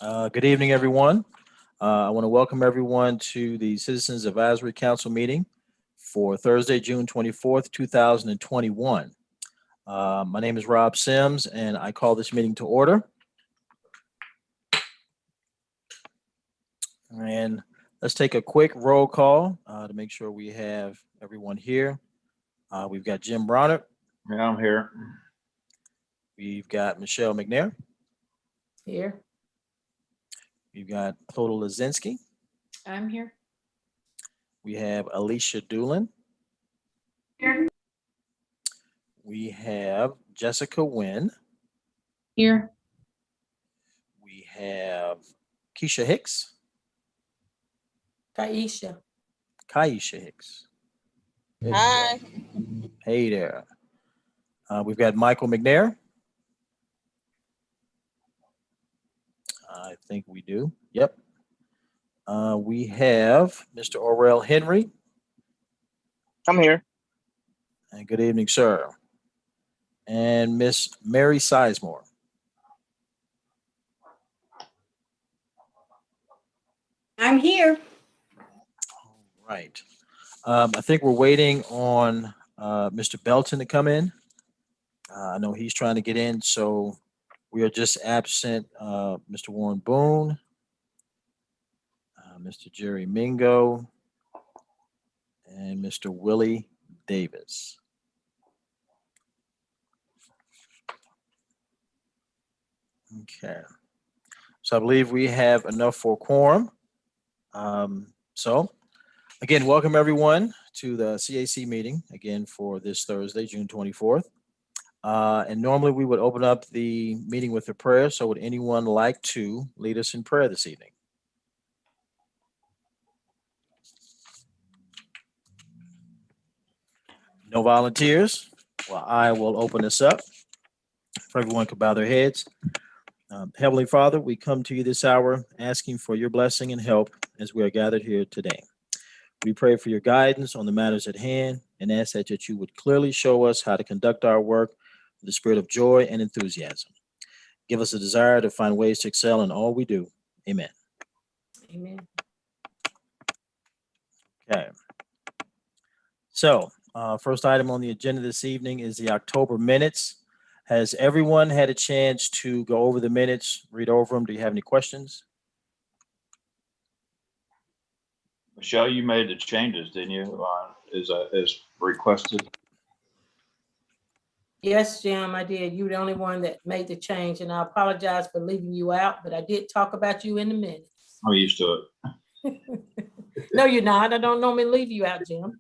Good evening, everyone. I want to welcome everyone to the Citizens Advisory Council meeting for Thursday, June 24th, 2021. My name is Rob Sims, and I call this meeting to order. And let's take a quick roll call to make sure we have everyone here. We've got Jim Brownert. Yeah, I'm here. We've got Michelle McNair. Here. We've got Clodagh Lazinski. I'm here. We have Alicia Doolin. Here. We have Jessica Wynn. Here. We have Keisha Hicks. Kaisha. Kaisha Hicks. Hi. Hey there. We've got Michael McNair. I think we do. Yep. We have Mr. Orrell Henry. I'm here. And good evening, sir. And Miss Mary Sizemore. I'm here. All right. I think we're waiting on Mr. Belton to come in. I know he's trying to get in, so we are just absent Mr. Warren Boone, Mr. Jerry Mingo, and Mr. Willie Davis. Okay. So I believe we have enough for quorum. So again, welcome everyone to the CAC meeting again for this Thursday, June 24th. And normally we would open up the meeting with a prayer. So would anyone like to lead us in prayer this evening? No volunteers? Well, I will open this up. If everyone could bow their heads. Heavenly Father, we come to you this hour asking for your blessing and help as we are gathered here today. We pray for your guidance on the matters at hand and ask that you would clearly show us how to conduct our work with the spirit of joy and enthusiasm. Give us a desire to find ways to excel in all we do. Amen. Amen. Okay. So, first item on the agenda this evening is the October minutes. Has everyone had a chance to go over the minutes, read over them? Do you have any questions? Michelle, you made the changes, didn't you? As requested. Yes, Jim, I did. You were the only one that made the change, and I apologize for leaving you out, but I did talk about you in the minutes. I'm used to it. No, you're not. I don't normally leave you out, Jim.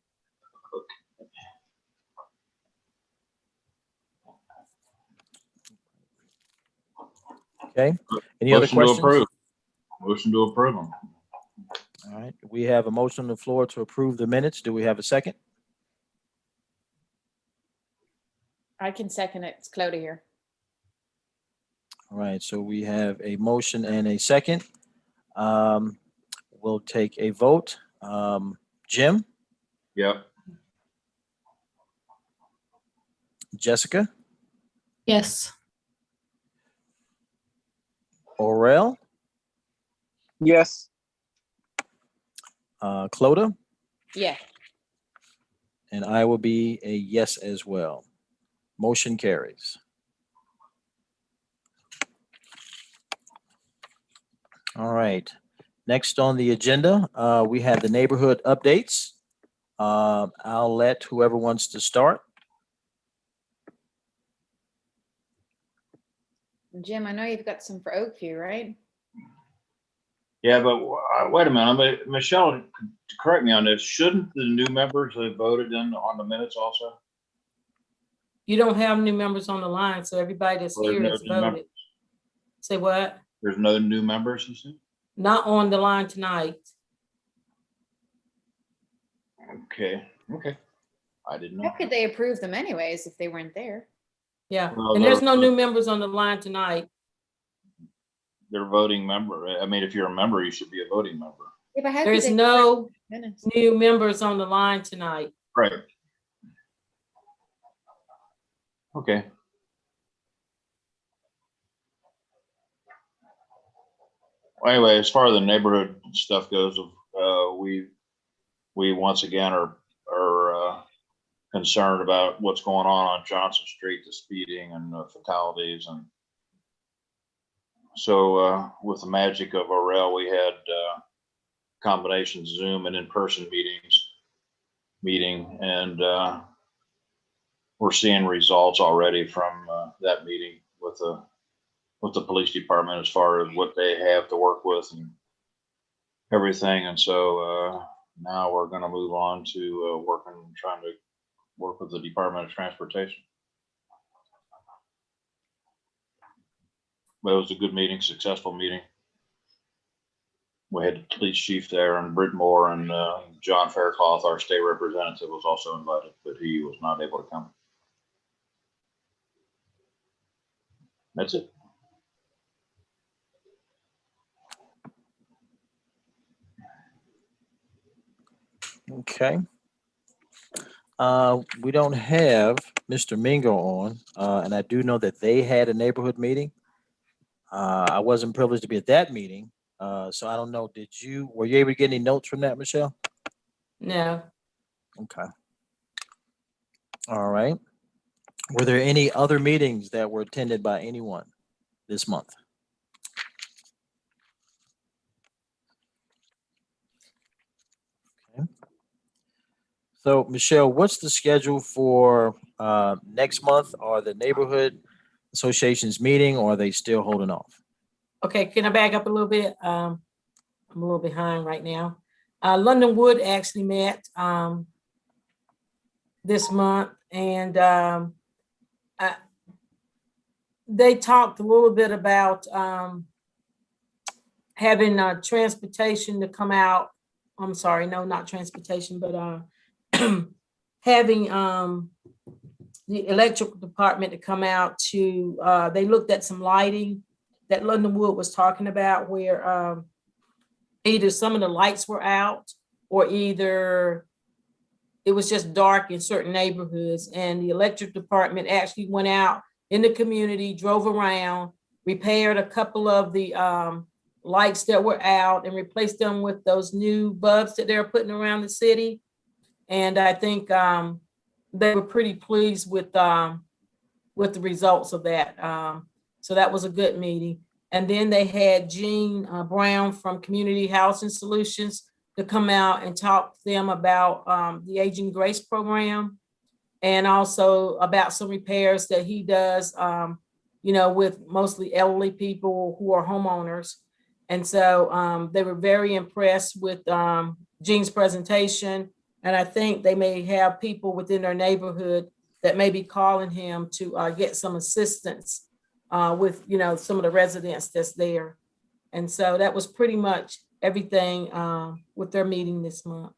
Okay. Any other Motion to questions? approve. Motion to approve them. All right. We have a motion on the floor to approve the minutes. Do we have a second? I can second it. It's Clodagh here. All right. So we have a motion and a second. We'll take a vote. Jim, Yep. Jessica, Yes. Orrell, Yes. Clodagh, Yeah. and I will be a yes as well. Motion carries. All right. Next on the agenda, we have the neighborhood updates. I'll let whoever wants to start. Jim, I know you've got some for Oakview, right? Yeah, but wait a minute. But Michelle, correct me on this. Shouldn't the new members have voted in on the minutes also? You don't have new members on the line, so everybody that's Or there's here no has new voted. members? Say what? There's no new members, you said? Not on the line tonight. Okay. I didn't know. How could they approve them anyways if they weren't there? Yeah, Well, and there's they're- no new members on the line tonight. They're a voting member. I mean, if you're a member, you should be a voting member. Yeah, but how could There's they no approve minutes? new members on the line tonight. Right. Okay. Anyway, as far as the neighborhood stuff goes, we once again are concerned about what's going on Johnson Street, the speeding and the fatalities. And so with the magic of Aurel, we had combination Zoom and in-person meeting, and we're seeing results already from that meeting with the police department as far as what they have to work with and everything. And so now we're going to move on to trying to work with the Department of Transportation. But it was a good meeting, successful meeting. We had the police chief there and Britt Moore, and John Faircloth, our state representative, was also invited, but he was not able to come. That's it. Okay. We don't have Mr. Mingo on, and I do know that they had a neighborhood meeting. I wasn't privileged to be at that meeting, so I don't know. Were you able to get any notes from that, Michelle? No, Okay. All right. Were there any other meetings that were attended by anyone this month? Okay. So, Michelle, what's the schedule for next month? Are the neighborhood associations meeting, or are they still holding off? okay, can I back up a little bit? I'm a little behind right now. London Wood actually met this month, and they talked a little bit about having transportation to come out. I'm sorry, no, not transportation, but having the electrical department to come out to, they looked at some lighting that London Wood was talking about, where either some of the lights were out, or either it was just dark in certain neighborhoods. And the electric department actually went out in the community, drove around, repaired a couple of the lights that were out and replaced them with those new bulbs that they're putting around the city. And I think they were pretty pleased with the results of that. So that was a good meeting. And then they had Jean Brown from Community Housing Solutions to come out and talk to them about the Aging Grace program, and also about some repairs that he does, with mostly elderly people who are homeowners. And so they were very impressed with Jean's presentation. And I think they may have people within their neighborhood that may be calling him to get some assistance with, some of the residents that's there. And so that was pretty much everything with their meeting this month.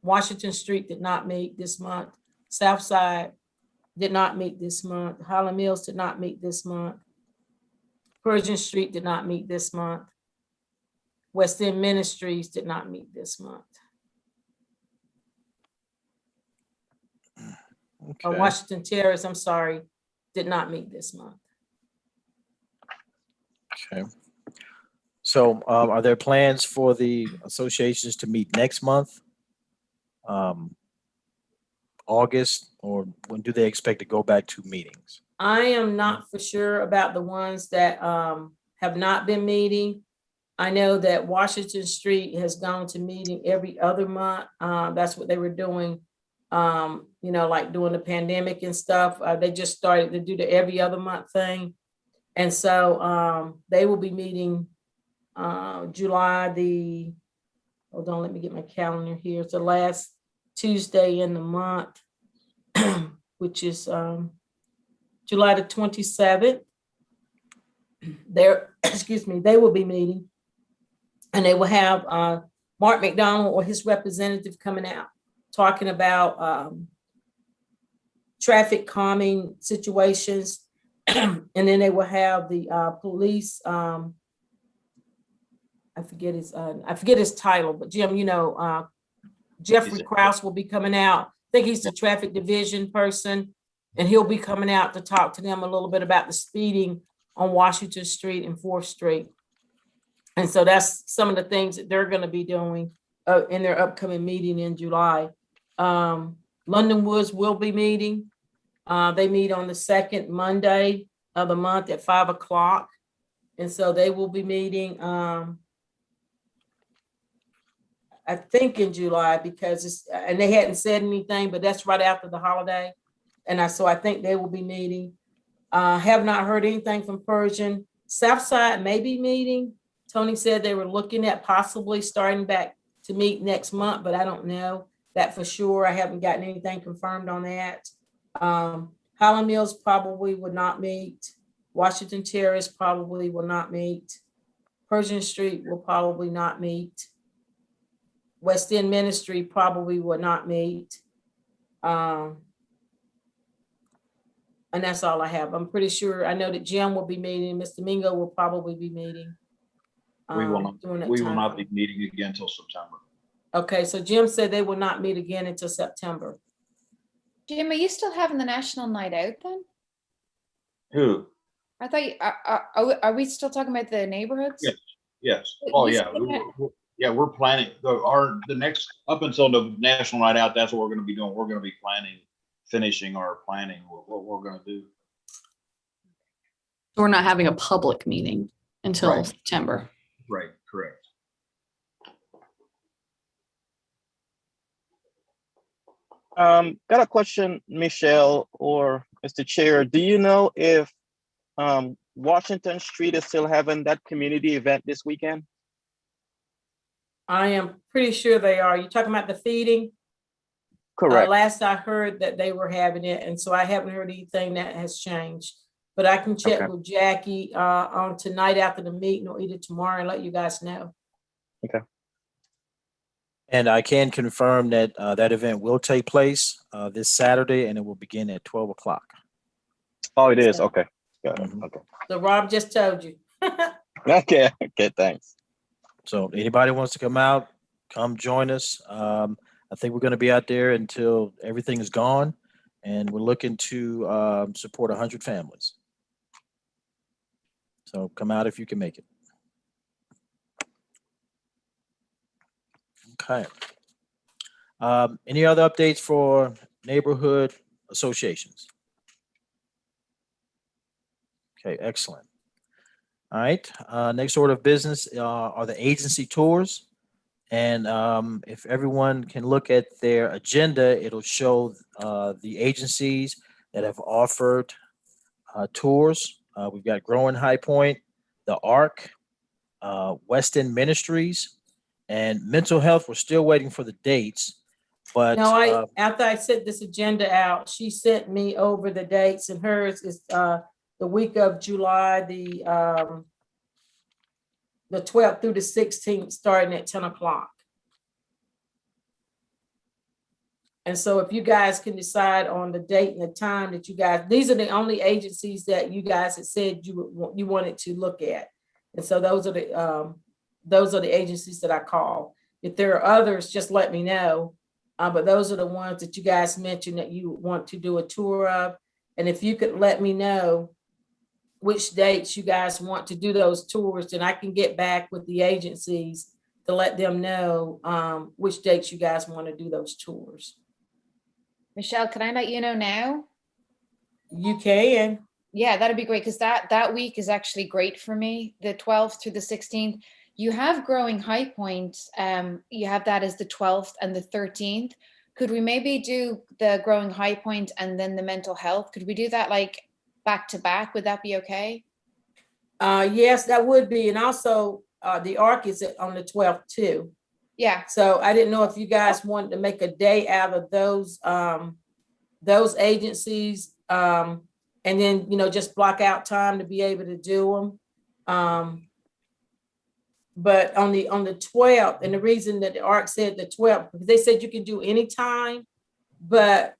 Washington Street did not meet this month. South Side did not meet this month. Highland Mills did not meet this month. Persian Street did not meet this month. West End Ministries did not meet this month. Okay. Washington Terrace, I'm sorry, did not meet this month. Okay. So are there plans for the associations to meet next month? August, or when do they expect to go back to meetings? I am not for sure about the ones that have not been meeting. I know that Washington Street has gone to meeting every other month. That's what they were doing, like during the pandemic and stuff. They just started to do the every other month thing. And so they will be meeting July hold on, let me get my calendar here. It's the last Tuesday in the month, which is July the 27th. They will be meeting, and they will have Mark McDonald or his representative coming out, talking about traffic calming situations. And then they will have the police, I forget his title, but Jim, Jeffrey Krause will be coming out. I think he's the traffic division person, and he'll be coming out to talk to them a little bit about the speeding on Washington Street and 4th Street. And so that's some of the things that they're gonna be doing in their upcoming meeting in July. London Woods will be meeting. They meet on the second Monday of the month at 5 o'clock. And so they will be meeting, I think in July, because it's, and they hadn't said anything, but that's right after the holiday. And so I think they will be meeting. Have not heard anything from Persian. Southside may be meeting. Tony said they were looking at possibly starting back to meet next month, but I don't know that for sure. I haven't gotten anything confirmed on that. Highland Mills probably would not meet. Washington Terrace probably will not meet. Persian Street will probably not meet. West End Ministry probably will not meet. And that's all I have. I'm pretty sure, I know that Jim will be meeting, Mr. Mingo will probably be meeting. We will during that not time. be meeting again until September. Okay, so Jim said they will not meet again until September. Jim, are you still having the national night out then? Who? I thought, are we still talking about the neighborhoods? Yes. Yes. You Oh, yeah. said that- Yeah, we're planning, the next, up until the National Night Out, that's what we're gonna be doing. We're gonna be finishing our planning, what we're gonna do. We're not having a public meeting until Right. September. Right, correct. Got a question, Michelle or Mr. Chair. Do you know if Washington Street is still having that community event this weekend? I am pretty sure they are. You talking about the feeding? Correct. Last I heard that they were having it, and so I haven't heard anything that has changed. But I can check Okay. with Jackie on tonight after the meeting or either tomorrow and let you guys know. And I can confirm that that event will take place this Saturday, and it will begin at 12 o'clock. Oh, it is. So- Okay. Got it. Mhm. Okay. So Rob just told you. Okay. Okay. Thanks. So anybody wants to come out, come join us. I think we're going to be out there until everything is gone, and we're looking to support 100 families. So come out if you can make it. Okay. Any other updates for neighborhood associations? Okay, excellent. All right, next order of business are the agency tours. And if everyone can look at their agenda, it'll show the agencies that have offered tours. We've got Growing High Point, the ARC, West End Ministries, and Mental Health. We're still waiting for the dates, but No, after I sent this agenda out, she sent me over the dates, and hers is the week of July, the 12th through the 16th, starting at 10 o'clock. And so if you guys can decide on the date and the time that you guys, these are the only agencies that you guys had said you wanted to look at. And so those are the agencies that I call. If there are others, just let me know. But those are the ones that you guys mentioned that you want to do a tour of. And if you could let me know which dates you guys want to do those tours, then I can get back with the agencies to let them know which dates you guys want to do those tours. Michelle, can I let you know now? You can. Yeah, that'd be great, because that week is actually great for me, the 12th through the 16th. You have Growing High Point, you have that as the 12th and the 13th. Could we maybe do the Growing High Point and then the mental health? Could we do that like back to back? Would that be okay? Yes, that would be. And also the ARC is on the 12th too. Yeah, So I didn't know if you guys wanted to make a day out of those agencies. And then, just block out time to be able to do them. But on the 12th, and the reason that the ARC said the 12th, because they said you can do any time, but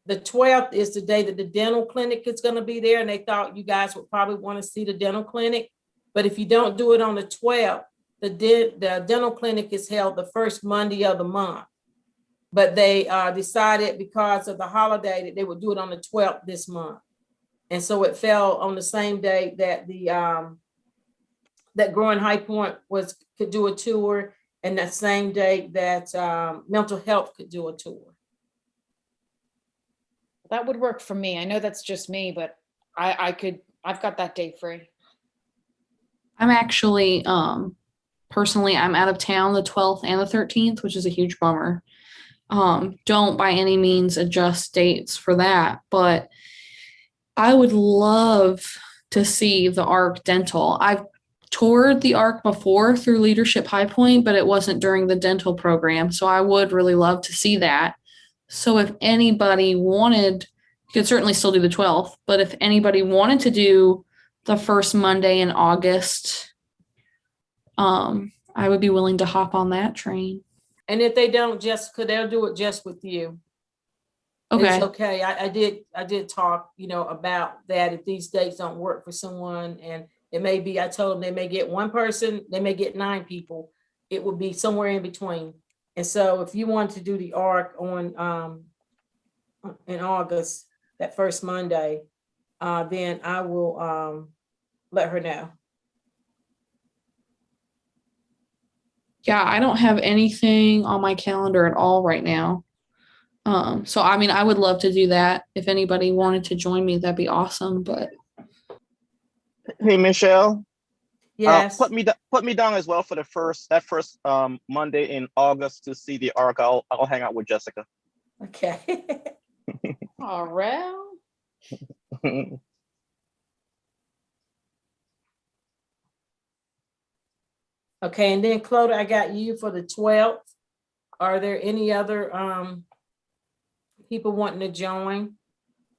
the 12th is the day that the dental clinic is going to be there, and they thought you guys would probably want to see the dental clinic. But if you don't do it on the 12th, the dental clinic is held the first Monday of the month. But they decided because of the holiday that they would do it on the 12th this month. And so it fell on the same day that the that Growing High Point could do a tour, and that same date that mental health could do a tour. That would work for me. I know that's just me, but I've got that day free. I'm actually, personally, I'm out of town the 12th and the 13th, which is a huge bummer. Don't by any means adjust dates for that, but I would love to see the ARC dental. I've toured the ARC before through Leadership High Point, but it wasn't during the dental program. So I would really love to see that. So if anybody wanted, you could certainly still do the 12th, but if anybody wanted to do the first Monday in August, I would be willing to hop on that train. And if they don't, Jessica, they'll do it just with you. It's Okay. okay. I did talk, about that. If these dates don't work for someone, and it may be, I told them they may get one person, they may get 9 people. It would be somewhere in between. And so if you want to do the ARC on in August, that first Monday, then I will let her know. Yeah, I don't have anything on my calendar at all right now. So I mean, I would love to do that. If anybody wanted to join me, that'd be awesome. But Hey, Michelle, Yes. put me down as well for that first Monday in August to see the ARC. I'll hang out with Jessica. Okay. All right. Okay, and then Clodagh, I got you for the 12th. Are there any other people wanting to join?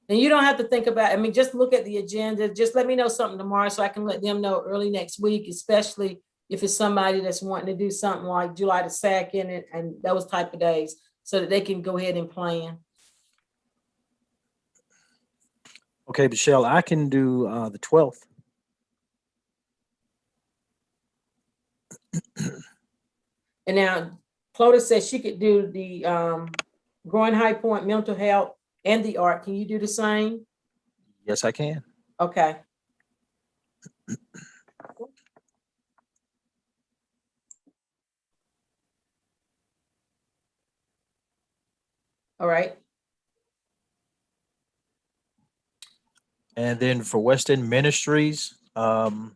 And you don't have to think about, just look at the agenda. Just let me know something tomorrow so I can let them know early next week, especially if it's somebody that's wanting to do something like July the 2nd and those type of days, so that they can go ahead and plan. Okay, Michelle, I can do the 12th. And now Clodagh says she could do the Growing High Point mental health and the ARC. Can you do the same? Yes, I can. Okay. All right. And then for West End Ministries, I'm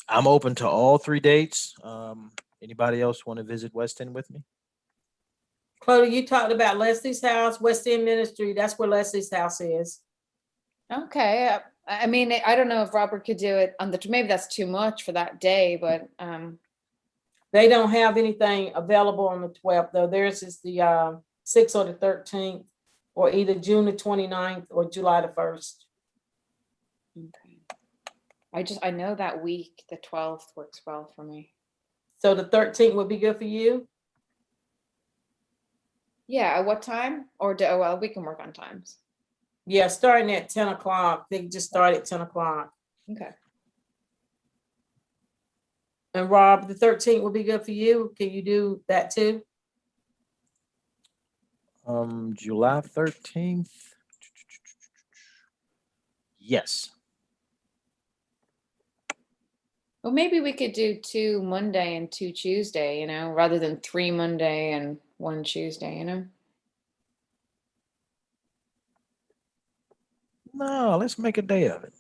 open to all 3 dates. Anybody else want to visit West End with me? Clodagh, you talked about Leslie's house, West End Ministry. That's where Leslie's house is. Okay. I mean, I don't know if Robert could do it on maybe that's too much for that day, but They don't have anything available on the 12th, though. Theirs is the 6th or the 13th, or either June the 29th or July the 1st. okay. I know that week, the 12th works well for me. So the 13th would be good for you? Yeah, at what time? Or well, we can work on times. Yeah, starting at 10 o'clock. They just start at 10 o'clock. Okay. And Rob, the 13th will be good for you. Can you do that too? July 13th. Yes. Well, maybe we could do 2 Monday and 2 Tuesday, rather than 3 Monday and 1 Tuesday, No, let's make a day of it.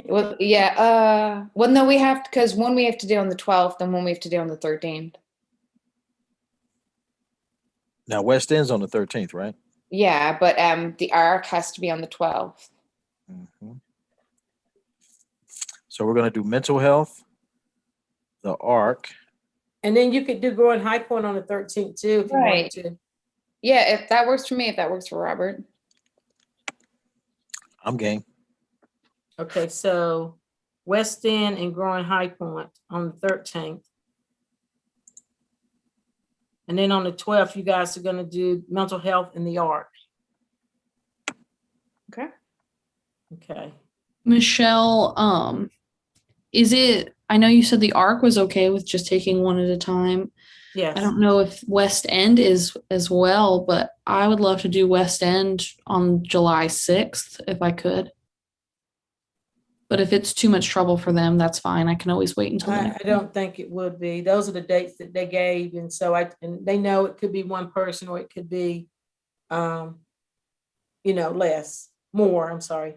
Well, yeah. Well, no, we have because one we have to do on the 12th and one we have to do on the 13th. Now, West End's on the 13th, right? Yeah, but the ARC has to be on the 12th. Mhm. So we're going to do mental health, the ARC. And then you could do Growing High Point on the 13th too, if you wanted Right. to. Yeah, if that works for me, if that works for Robert. I'm game. Okay, so West End and Growing High Point on the 13th. And then on the 12th, you guys are gonna do mental health in the ARC. Okay. Okay. Michelle, I know you said the ARC was okay with just taking one at a time. Yes. I don't know if West End is as well, but I would love to do West End on July 6th if I could. But if it's too much trouble for them, that's fine. I can always wait until the I next. don't think it would be. Those are the dates that they gave, and so and they know it could be one person or it could be, more, I'm sorry.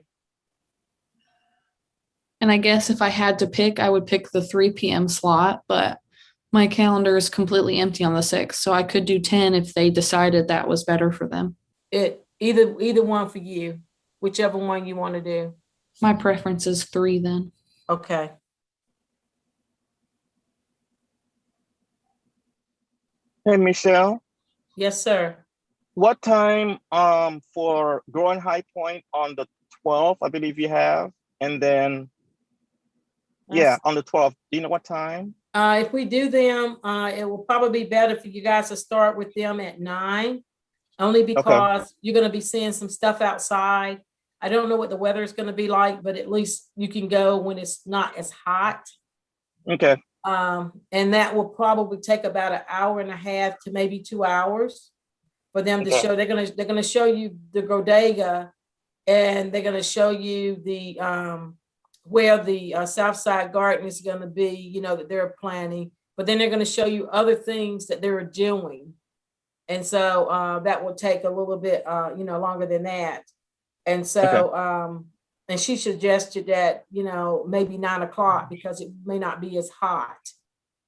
And I guess if I had to pick, I would pick the 3 p.m. slot, but my calendar is completely empty on the 6th. So I could do 10 if they decided that was better for them. Either one for you, whichever one you want to do. My preference is 3 then. Okay. Hey, Michelle, Yes, sir. what time for Growing High Point on the 12th, I believe you have, and then on the 12th, do you know what time? If we do them, it will probably be better for you guys to start with them at 9, only because you're gonna be seeing some stuff outside. I don't know what the weather is gonna be like, but at least you can go when it's not as hot. Okay, And that will probably take about an hour and a half to maybe 2 hours for them to Okay. show. They're gonna show you the Bodega, and they're gonna show you the where the Southside Garden is gonna be, that they're planning. But then they're gonna show you other things that they're doing. And so that will take a little bit longer than that. And so and she suggested that, maybe 9 o'clock, because it may not be as hot,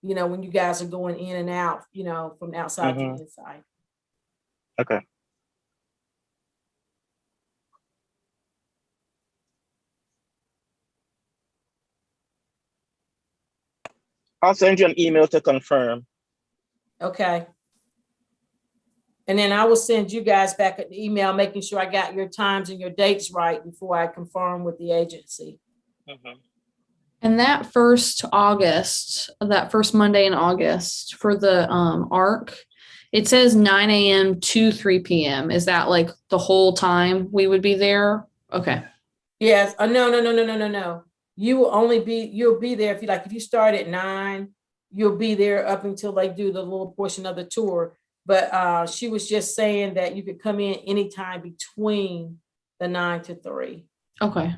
when you guys are going in and out, from outside to inside. okay. I'll send you an email to confirm. Okay. And then I will send you guys back an email, making sure I got your times and your dates right before I confirm with the agency. And that first Monday in August for the ARC, it says 9 a.m. to 3 p.m. Is that like the whole time we would be there? Okay. Yes. No. You'll be there if you start at 9, you'll be there up until they do the little portion of the tour. But she was just saying that you could come in anytime between the 9 to 3. Okay.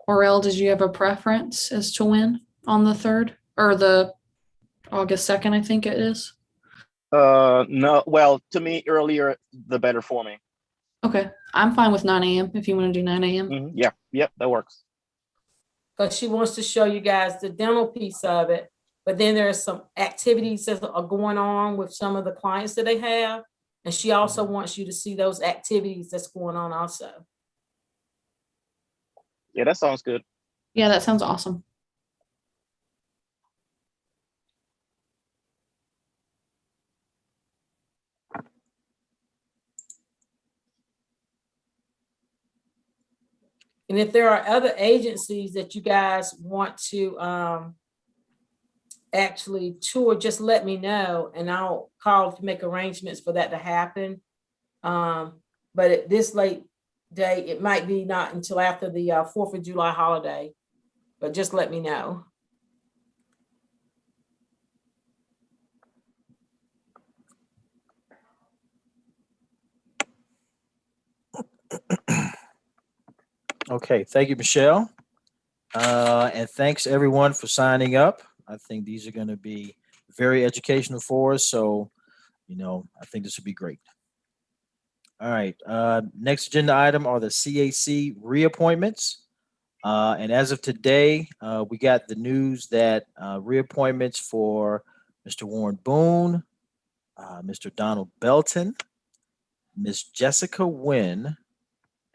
Orel, did you have a preference as to when on the 3rd or the August 2nd, I think it is? No, well, to me, earlier, the better for me. Okay. I'm fine with 9 a.m. if you want to do 9 a.m. Yeah, yep, that works. Because she wants to show you guys the dental piece of it. But then there are some activities that are going on with some of the clients that they have. And she also wants you to see those activities that's going on also. Yeah, that sounds good. Yeah, that sounds awesome. And if there are other agencies that you guys want to actually tour, just let me know and I'll call to make arrangements for that to happen. But at this late day, it might be not until after the 4th of July holiday, but just let me know. Okay, thank you, Michelle. And thanks everyone for signing up. I think these are going to be very educational for us. So, I think this would be great. All right. Next agenda item are the CAC reappointments. And as of today, we got the news that reappointments for Mr. Warren Boone, Mr. Donald Belton, Miss Jessica Wynn,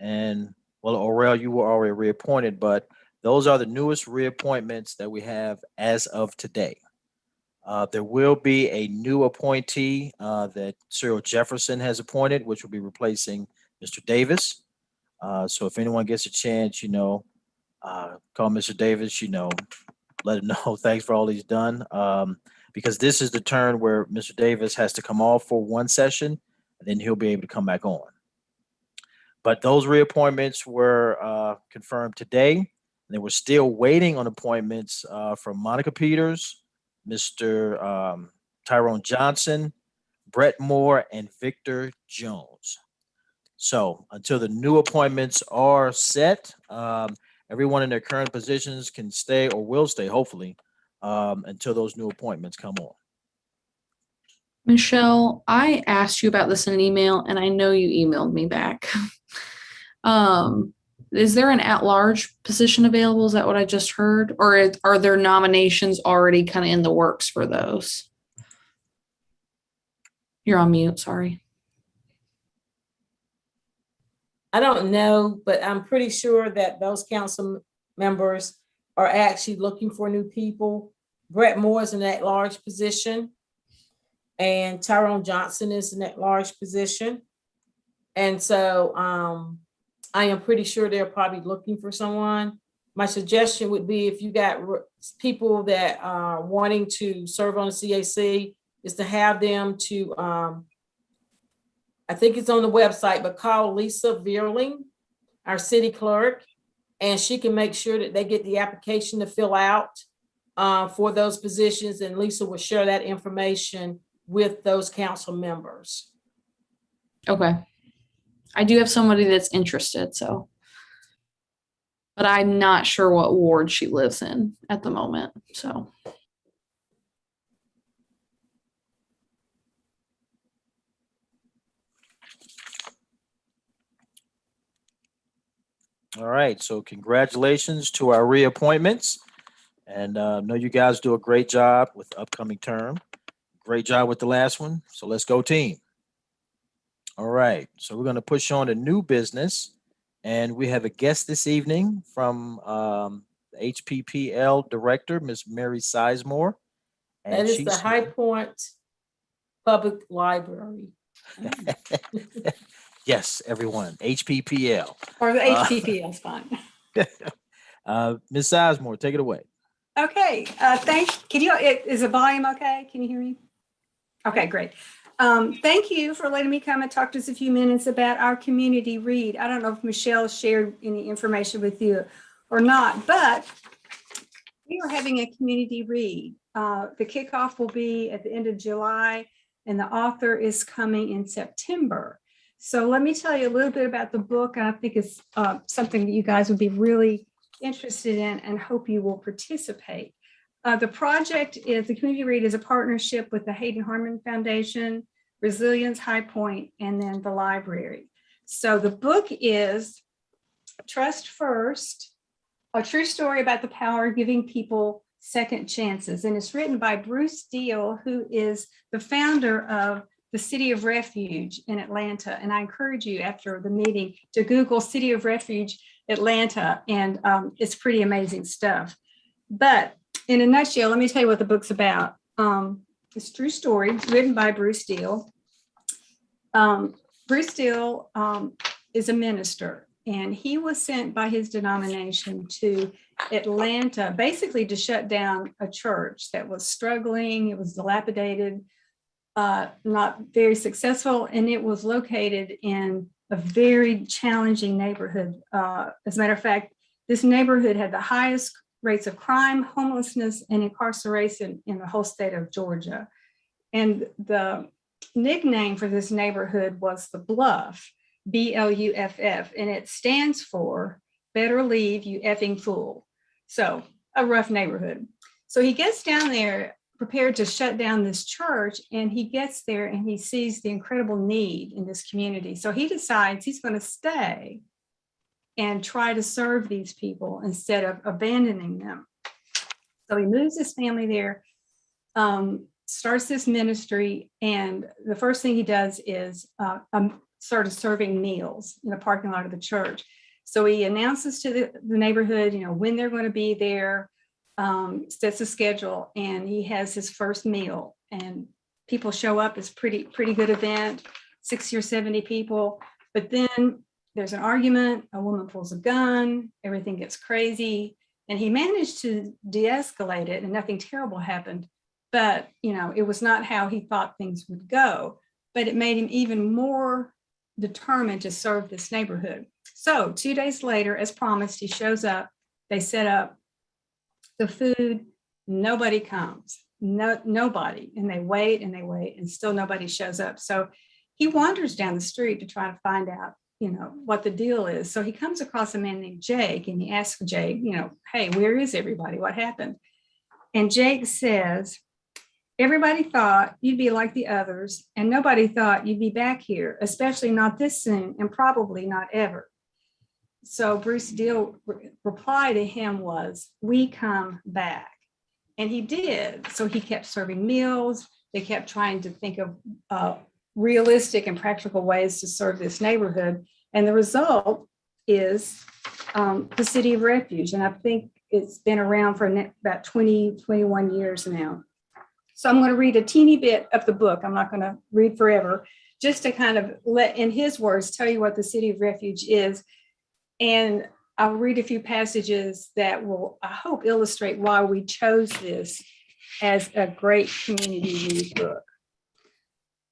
and well, Orel, you were already reappointed, but those are the newest reappointments that we have as of today. There will be a new appointee that Cyril Jefferson has appointed, which will be replacing Mr. Davis. So if anyone gets a chance, call Mr. Davis, let him know thanks for all he's done. Because this is the turn where Mr. Davis has to come off for one session, and then he'll be able to come back on. But those reappointments were confirmed today. They were still waiting on appointments from Monica Peters, Mr. Tyrone Johnson, Brett Moore, and Victor Jones. So until the new appointments are set, everyone in their current positions can stay or will stay, hopefully, until those new appointments come on. Michelle, I asked you about this in an email, and I know you emailed me back. Is there an at-large position available? Is that what I just heard? Or are there nominations already kind of in the works for those? You're on mute, sorry. I don't know, but I'm pretty sure that those council members are actually looking for new people. Brett Moore is in that large position. And Tyrone Johnson is in that large position. And so I am pretty sure they're probably looking for someone. My suggestion would be if you got people that are wanting to serve on the CAC, is to have them to, I think it's on the website, but call Lisa Veerling, our city clerk, and she can make sure that they get the application to fill out for those positions, and Lisa will share that information with those council members. Okay. I do have somebody that's interested, so. But I'm not sure what ward she lives in at the moment, so. All right, so congratulations to our reappointments. And know you guys do a great job with the upcoming term. Great job with the last one. So let's go team. All right, so we're going to push on to new business. And we have a guest this evening from the HPPL director, Ms. Mary Sizemore. That And is she's the High Point Public Library. Yes, everyone, HPPL. Or the HPP is fine. Ms. Sizemore, take it away. Okay, can you, is the volume okay? Can you hear me? Okay, great. Thank you for letting me come and talk to us a few minutes about our community read. I don't know if Michelle shared any information with you or not, but we are having a community read. The kickoff will be at the end of July, and the author is coming in September. So let me tell you a little bit about the book. I think it's something that you guys would be really interested in and hope you will participate. The project is, the Community Read is a partnership with the Hayden Harmon Foundation, Resilience High Point, and then the library. So the book is Trust First, a true story about the power of giving people second chances. And it's written by Bruce Deal, who is the founder of the City of Refuge in Atlanta. And I encourage you after the meeting to Google City of Refuge Atlanta, and it's pretty amazing stuff. But in a nutshell, let me tell you what the book's about. It's a true story. It's written by Bruce Deal. Bruce Deal is a minister, and he was sent by his denomination to Atlanta, basically to shut down a church that was struggling. It was dilapidated, not very successful, and it was located in a very challenging neighborhood. As a matter of fact, this neighborhood had the highest rates of crime, homelessness, and incarceration in the whole state of Georgia. And the nickname for this neighborhood was the Bluff, BLUFF, and it stands for Better Leave You Effing Fool. So a rough neighborhood. So he gets down there prepared to shut down this church, and he gets there and he sees the incredible need in this community. So he decides he's going to stay and try to serve these people instead of abandoning them. So he moves his family there, starts this ministry, and the first thing he does is started serving meals in the parking lot of the church. So he announces to the neighborhood, when they're going to be there, sets a schedule, and he has his first meal, and people show up. It's pretty good event, 60 or 70 people. But then there's an argument, a woman pulls a gun, everything gets crazy, and he managed to de-escalate it and nothing terrible happened. But, it was not how he thought things would go, but it made him even more determined to serve this neighborhood. So 2 days later, as promised, he shows up, they set up the food, nobody comes, nobody, and they wait and still nobody shows up. So he wanders down the street to try to find out, what the deal is. So he comes across a man named Jake and he asks Jake, hey, where is everybody? What happened? And Jake says, everybody thought you'd be like the others, and nobody thought you'd be back here, especially not this soon, and probably not ever. So Bruce Deal reply to him was, we come back. And he did. So he kept serving meals. They kept trying to think of realistic and practical ways to serve this neighborhood. And the result is the City of Refuge. And I think it's been around for about 20, 21 years now. So I'm going to read a teeny bit of the book. I'm not going to read forever, just to kind of let, in his words, tell you what the City of Refuge is. And I'll read a few passages that will, I hope, illustrate why we chose this as a great community read book.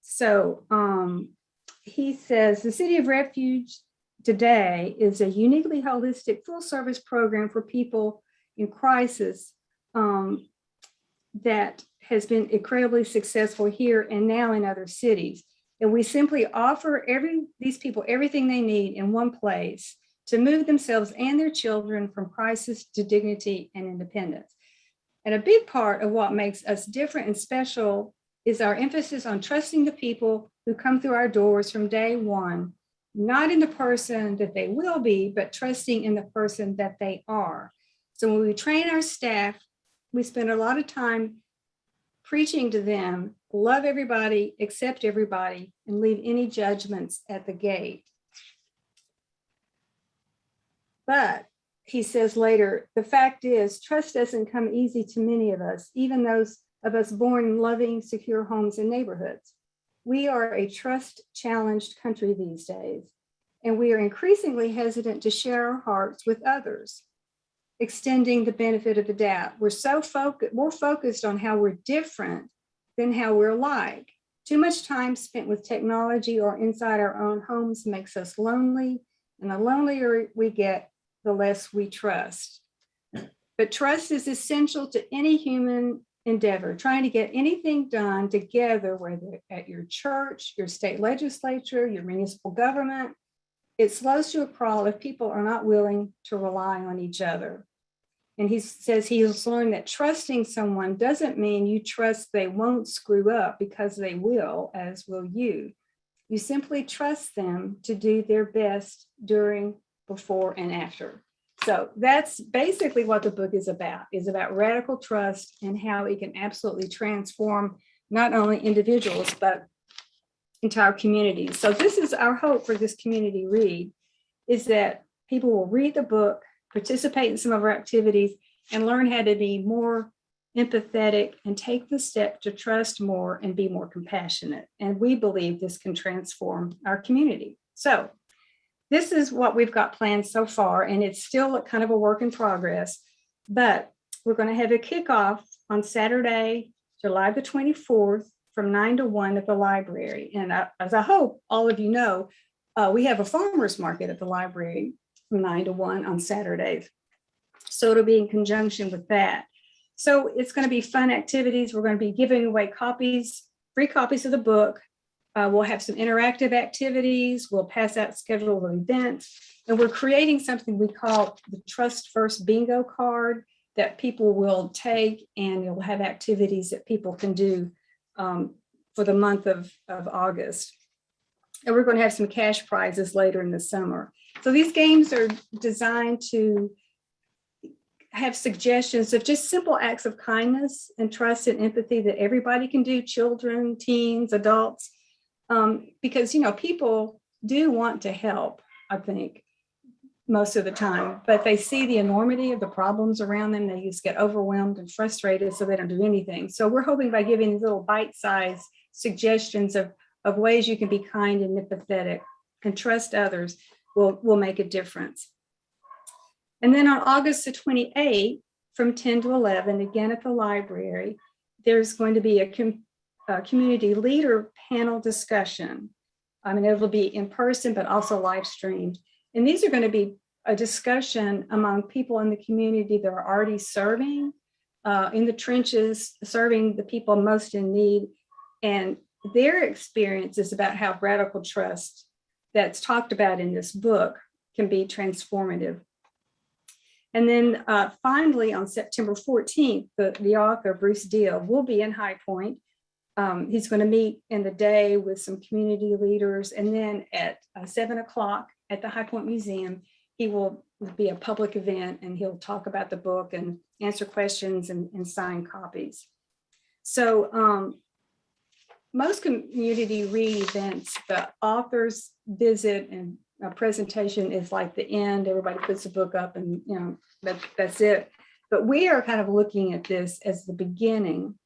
So he says, the City of Refuge today is a uniquely holistic full-service program for people in crisis that has been incredibly successful here and now in other cities. And we simply offer these people everything they need in one place to move themselves and their children from crisis to dignity and independence. And a big part of what makes us different and special is our emphasis on trusting the people who come through our doors from day one, not in the person that they will be, but trusting in the person that they are. So when we train our staff, we spend a lot of time preaching to them, love everybody, accept everybody, and leave any judgments at the gate. But he says later, the fact is, trust doesn't come easy to many of us, even those of us born in loving, secure homes and neighborhoods. We are a trust-challenged country these days, and we are increasingly hesitant to share our hearts with others, extending the benefit of the doubt. We're more focused on how we're different than how we're alike. Too much time spent with technology or inside our own homes makes us lonely, and the lonelier we get, the less we trust. But trust is essential to any human endeavor, trying to get anything done together, whether at your church, your state legislature, your municipal government. It slows to a crawl if people are not willing to rely on each other. And he says he's learned that trusting someone doesn't mean you trust they won't screw up, because they will, as will you. You simply trust them to do their best during, before, and after. So that's basically what the book is about radical trust and how it can absolutely transform not only individuals, but entire communities. So this is our hope for this community read, is that people will read the book, participate in some of our activities, and learn how to be more empathetic and take the step to trust more and be more compassionate. And we believe this can transform our community. So this is what we've got planned so far, and it's still kind of a work in progress, but we're going to have a kickoff on Saturday, July the 24th from 9 to 1 at the library. And as I hope all of you know, we have a farmer's market at the library from 9 to 1 on Saturdays. So it'll be in conjunction with that. So it's going to be fun activities. We're going to be giving away copies, free copies of the book. We'll have some interactive activities. We'll pass out scheduled events. And we're creating something we call the Trust First Bingo card that people will take, and it will have activities that people can do for the month of August. And we're going to have some cash prizes later in the summer. So these games are designed to have suggestions of just simple acts of kindness and trust and empathy that everybody can do, children, teens, adults, because, people do want to help, I think, most of the time, but they see the enormity of the problems around them. They just get overwhelmed and frustrated, so they don't do anything. So we're hoping by giving these little bite-sized suggestions of ways you can be kind and empathetic and trust others will make a difference. And then on August the 28th, from 10 to 11, again at the library, there's going to be a community leader panel discussion. It'll be in person, but also live streamed. And these are going to be a discussion among people in the community that are already serving in the trenches, serving the people most in need. And their experience is about how radical trust that's talked about in this book can be transformative. And then finally, on September 14th, the author, Bruce Deal, will be in High Point. He's going to meet in the day with some community leaders. And then at 7 o'clock at the High Point Museum, he will be a public event and he'll talk about the book and answer questions and sign copies. So most community read events, the author's visit and a presentation is like the end. Everybody puts the book up and, you know, that's it. But we are kind of looking at this as the beginning.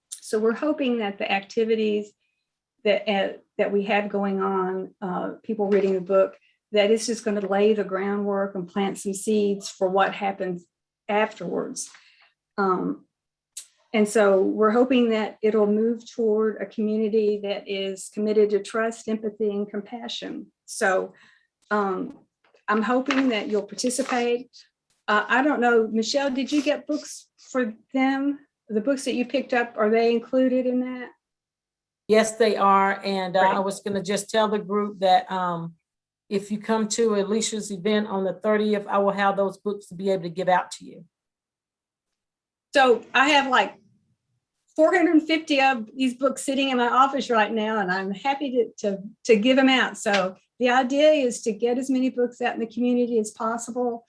So we're hoping that the activities that we have going on, people reading the book, that it's just going to lay the groundwork and plant some seeds for what happens afterwards. And so we're hoping that it'll move toward a community that is committed to trust, empathy, and compassion. So I'm hoping that you'll participate. I don't know, Michelle, did you get books for them? The books that you picked up, are they included in that? Yes, they are. And Great. I was going to just tell the group that if you come to Alicia's event on the 30th, I will have those books to be able to give out to you. So I have like 450 of these books sitting in my office right now, and I'm happy to give them out. So the idea is to get as many books out in the community as possible.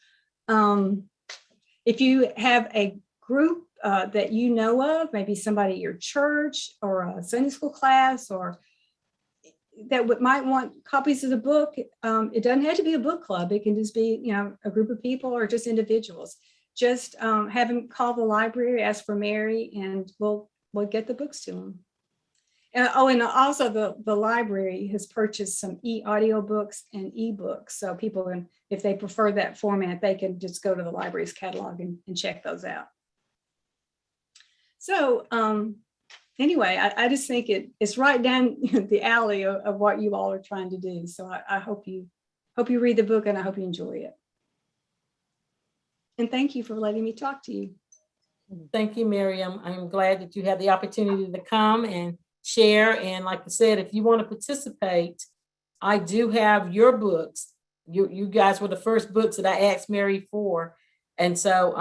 If you have a group that you know of, maybe somebody at your church or a Sunday school class, or that might want copies of the book, it doesn't have to be a book club. It can just be, you know, a group of people or just individuals. Just have them call the library, ask for Mary, and we'll get the books to them. And also the library has purchased some audio books and ebooks. So people can, if they prefer that format, they can just go to the library's catalog and check those out. So anyway, I just think it's right down the alley of what you all are trying to do. So I hope you read the book, and I hope you enjoy it. And thank you for letting me talk to you. Thank you, Miriam. I'm glad that you had the opportunity to come and share. And like I said, if you want to participate, I do have your books. You guys were the first books that I asked Mary for. And so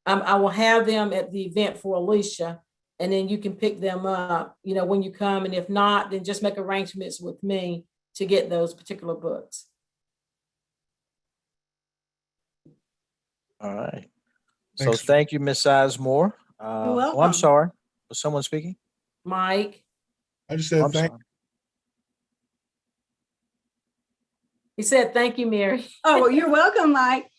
I will have them at the event for Alicia, and then you can pick them up, you know, when you come. And if not, then just make arrangements with me to get those particular books. All right. So Thanks. thank you, Ms. Sizemore. Oh, I'm welcome. sorry. Was someone speaking? Mike, I just Oh, said I'm thank. sorry. he said, thank you, Mary. Oh, well, you're welcome, Mike.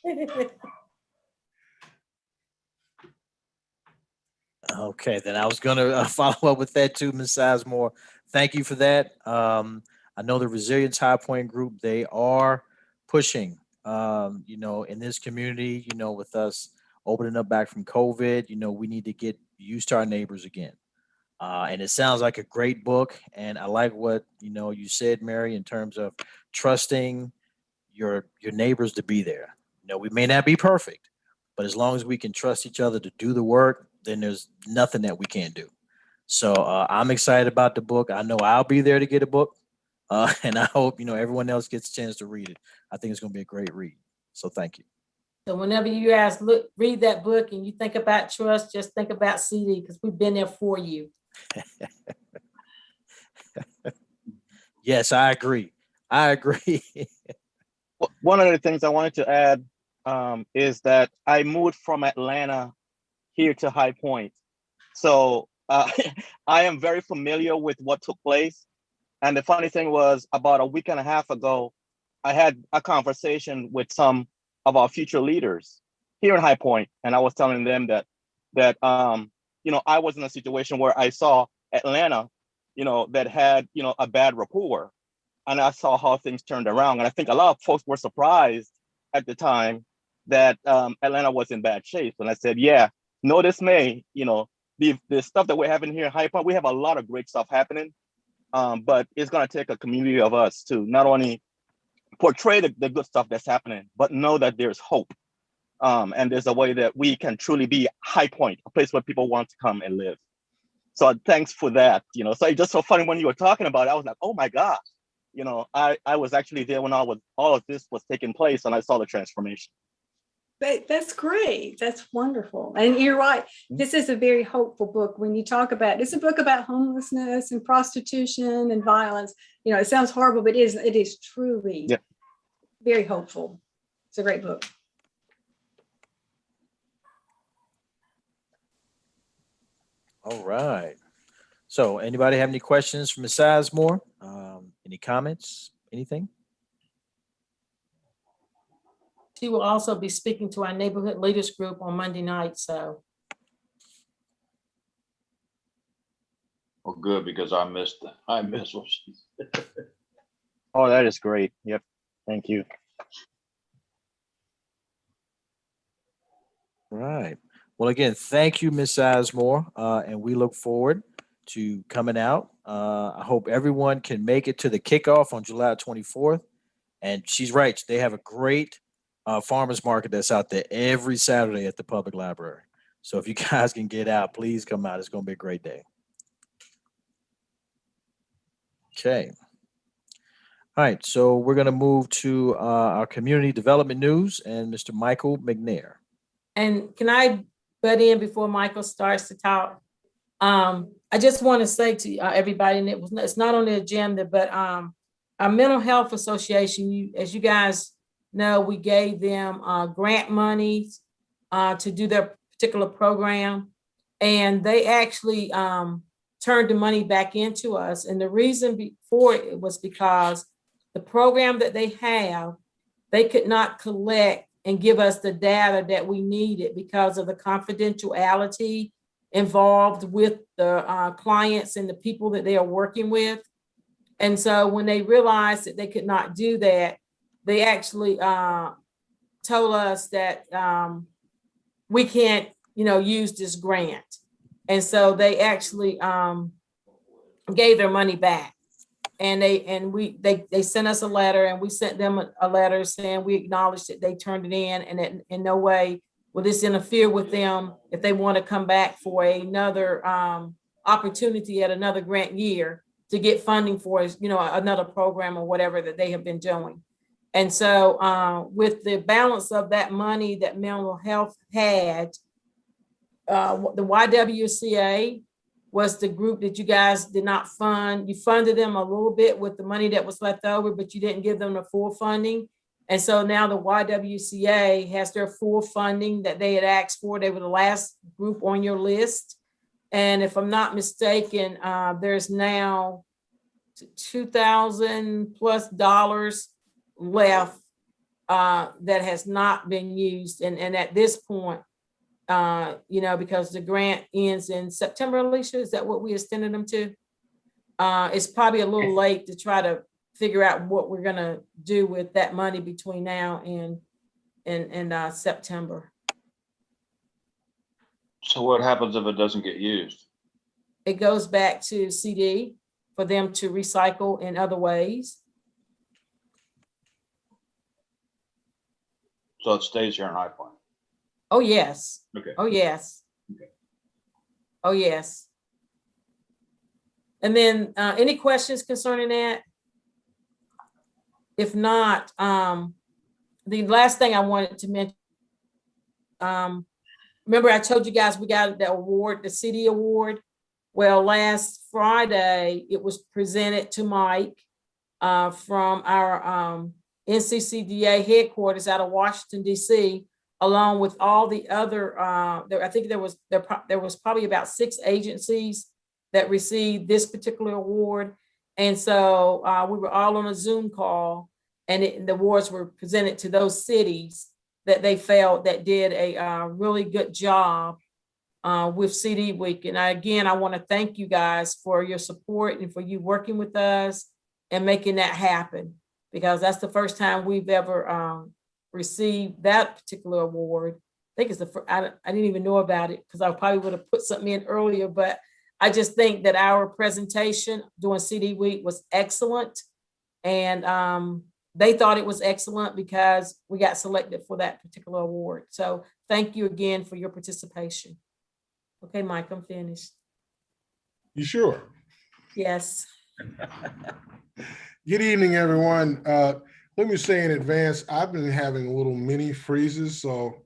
Okay, then I was gonna follow up with that too, Ms. Sizemore. Thank you for that. I know the Resilience High Point group, they are pushing, you know, in this community, you know, with us opening up back from COVID, you know, we need to get used to our neighbors again. And it sounds like a great book. And I like what, you know, you said, Mary, in terms of trusting your neighbors to be there. You know, we may not be perfect, but as long as we can trust each other to do the work, then there's nothing that we can't do. So I'm excited about the book. I know I'll be there to get a book. And I hope, you know, everyone else gets a chance to read it. I think it's going to be a great read. So thank you. So whenever you guys read that book and you think about trust, just think about CD, because we've been there for you. Yes, I agree. I agree. One of the things I wanted to add is that I moved from Atlanta here to High Point. So I am very familiar with what took place. And the funny thing was, about a week and a half ago, I had a conversation with some of our future leaders here in High Point, and I was telling them that you know, I was in a situation where I saw Atlanta, you know, that had, you know, a bad rapport, and I saw how things turned around. And I think a lot of folks were surprised at the time that Atlanta was in bad shape. And I said, yeah, no dismay, you know, the stuff that we're having here in High Point, we have a lot of great stuff happening, but it's going to take a community of us to not only portray the good stuff that's happening, but know that there's hope. And there's a way that we can truly be High Point, a place where people want to come and live. So thanks for that. You know, so it's just so funny when you were talking about it, I was like, oh my gosh, you know, I was actually there when all of this was taking place, and I saw the transformation. That's great. That's wonderful. And you're right. This is a very hopeful book. When you talk about, it's a book about homelessness and prostitution and violence. You know, it sounds horrible, but it is truly very hopeful. It's a great book. All right. So anybody have any questions for Ms. Sizemore? Any comments? Anything? She will also be speaking to our neighborhood leaders group on Monday night, so. Well, good, because I missed what she said. Oh, that is great. Yep. Thank you. Right. Well, again, thank you, Ms. Sizemore, and we look forward to coming out. I hope everyone can make it to the kickoff on July 24th. And she's right. They have a great farmers market that's out there every Saturday at the public library. So if you guys can get out, please come out. It's going to be a great day. Okay. All right. So we're going to move to our community development news and Mr. Michael McNair. And can I butt in before Michael starts to talk? I just want to say to everybody, and it's not on the agenda, but our Mental Health Association, as you guys know, we gave them grant money to do their particular program, and they actually turned the money back into us. And the reason for it was because the program that they have, they could not collect and give us the data that we needed because of the confidentiality involved with the clients and the people that they are working with. And so when they realized that they could not do that, they actually told us that we can't, use this grant. And so they actually gave their money back. And they sent us a letter, and we sent them a letter saying we acknowledged that they turned it in, and that in no way will this interfere with them if they want to come back for another opportunity at another grant year to get funding for, another program or whatever that they have been doing. And so with the balance of that money that mental health had, the YWCA was the group that you guys did not fund. You funded them a little bit with the money that was left over, but you didn't give them the full funding. And so now the YWCA has their full funding that they had asked for. They were the last group on your list. And if I'm not mistaken, there's now $2,000+ left that has not been used. And at this point, because the grant ends in September, Alicia, is that what we extended them to? It's probably a little late to try to figure out what we're gonna do with that money between now and September. So what happens if it doesn't get used? It goes back to CD for them to recycle in other ways. So it stays here in High Point. Oh, yes. Okay. Oh, yes. Okay. Oh, yes. And then any questions concerning that? If not, the last thing I wanted to mention, remember I told you guys we got the award, the CD award. Well, last Friday, it was presented to Mike from our NCCDA headquarters out of Washington, D.C., along with all the other, I think there was probably about 6 agencies that received this particular award. And so we were all on a Zoom call, and the awards were presented to those cities that they felt that did a really good job with CD Week. And again, I want to thank you guys for your support and for you working with us and making that happen, because that's the first time we've ever received that particular award. I think it's the first, I didn't even know about it because I probably would have put something in earlier, but I just think that our presentation during CD Week was excellent. And they thought it was excellent because we got selected for that particular award. So thank you again for your participation. Okay, Mike, I'm finished. You sure? Yes. Good evening, everyone. Let me say in advance, I've been having little mini freezes, so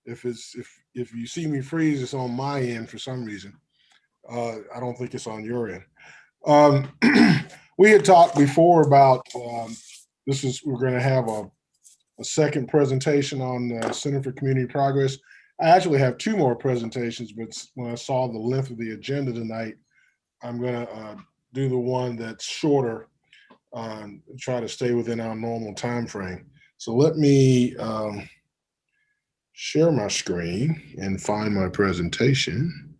if you see me freeze, it's on my end for some reason. I don't think it's on your end. We had talked before about we're going to have a second presentation on Center for Community Progress. I actually have two more presentations, but when I saw the length of the agenda tonight, I'm going to do the one that's shorter, try to stay within our normal time frame. So let me share my screen and find my presentation.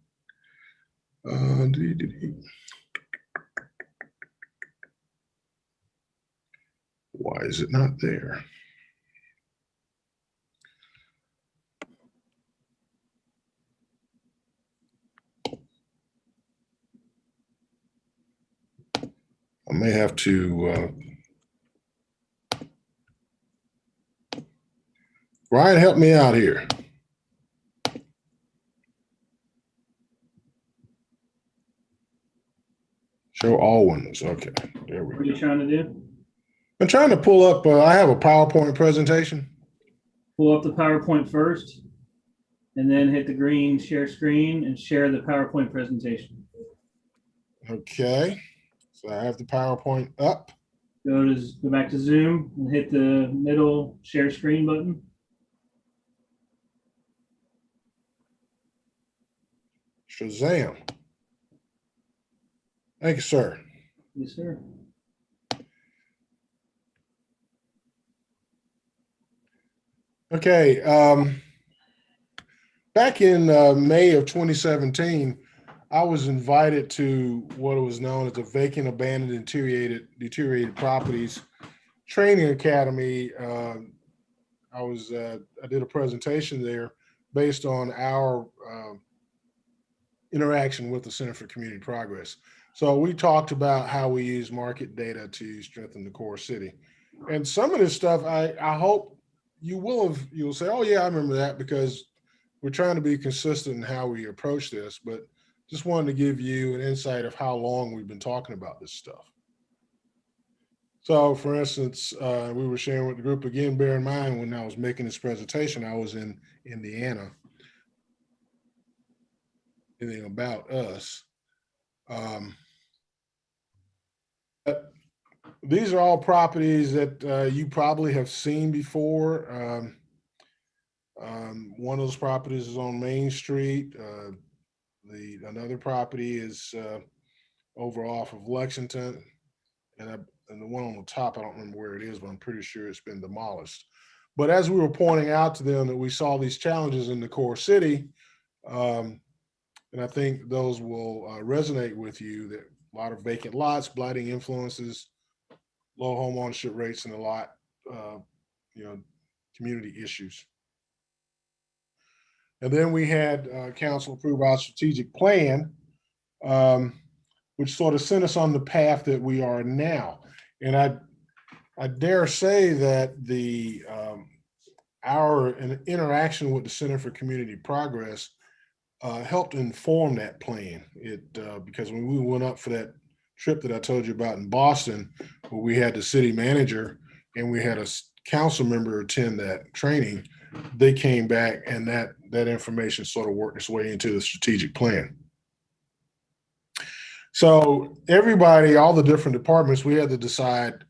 Why is it not there? I may have to, Ryan, help me out here. Show all windows. Okay, there we go. What are you trying to do? I'm trying to pull up, I have a PowerPoint presentation. Pull up the PowerPoint first, and then hit the green share screen and share the PowerPoint presentation. Okay, so I have the PowerPoint up. Go back to Zoom and hit the middle share screen button. Shazam. Thank you, sir. Yes, sir. Okay, back in May of 2017, I was invited to what was known as the Vacant, Abandoned, Deteriorated Properties Training Academy. I did a presentation there based on our interaction with the Center for Community Progress. So we talked about how we use market data to strengthen the core city. And some of this stuff, I hope you'll say, oh yeah, I remember that, because we're trying to be consistent in how we approach this, but just wanted to give you an insight of how long we've been talking about this stuff. So for instance, we were sharing with the group, again, bear in mind, when I was making this presentation, I was in Indiana. Anything about us. These are all properties that you probably have seen before. One of those properties is on Main Street. Another property is over off of Lexington, and the one on the top, I don't remember where it is, but I'm pretty sure it's been demolished. But as we were pointing out to them that we saw these challenges in the core city, and I think those will resonate with you, that a lot of vacant lots, blighting influences, low home ownership rates, and a lot, community issues. And then we had council approve our strategic plan, which sort of sent us on the path that we are now. And I dare say that our interaction with the Center for Community Progress helped inform that plan. Because when we went up for that trip that I told you about in Boston, where we had the city manager and we had a council member attend that training, they came back and that information sort of worked its way into the strategic plan. So everybody, all the different departments, we had to decide,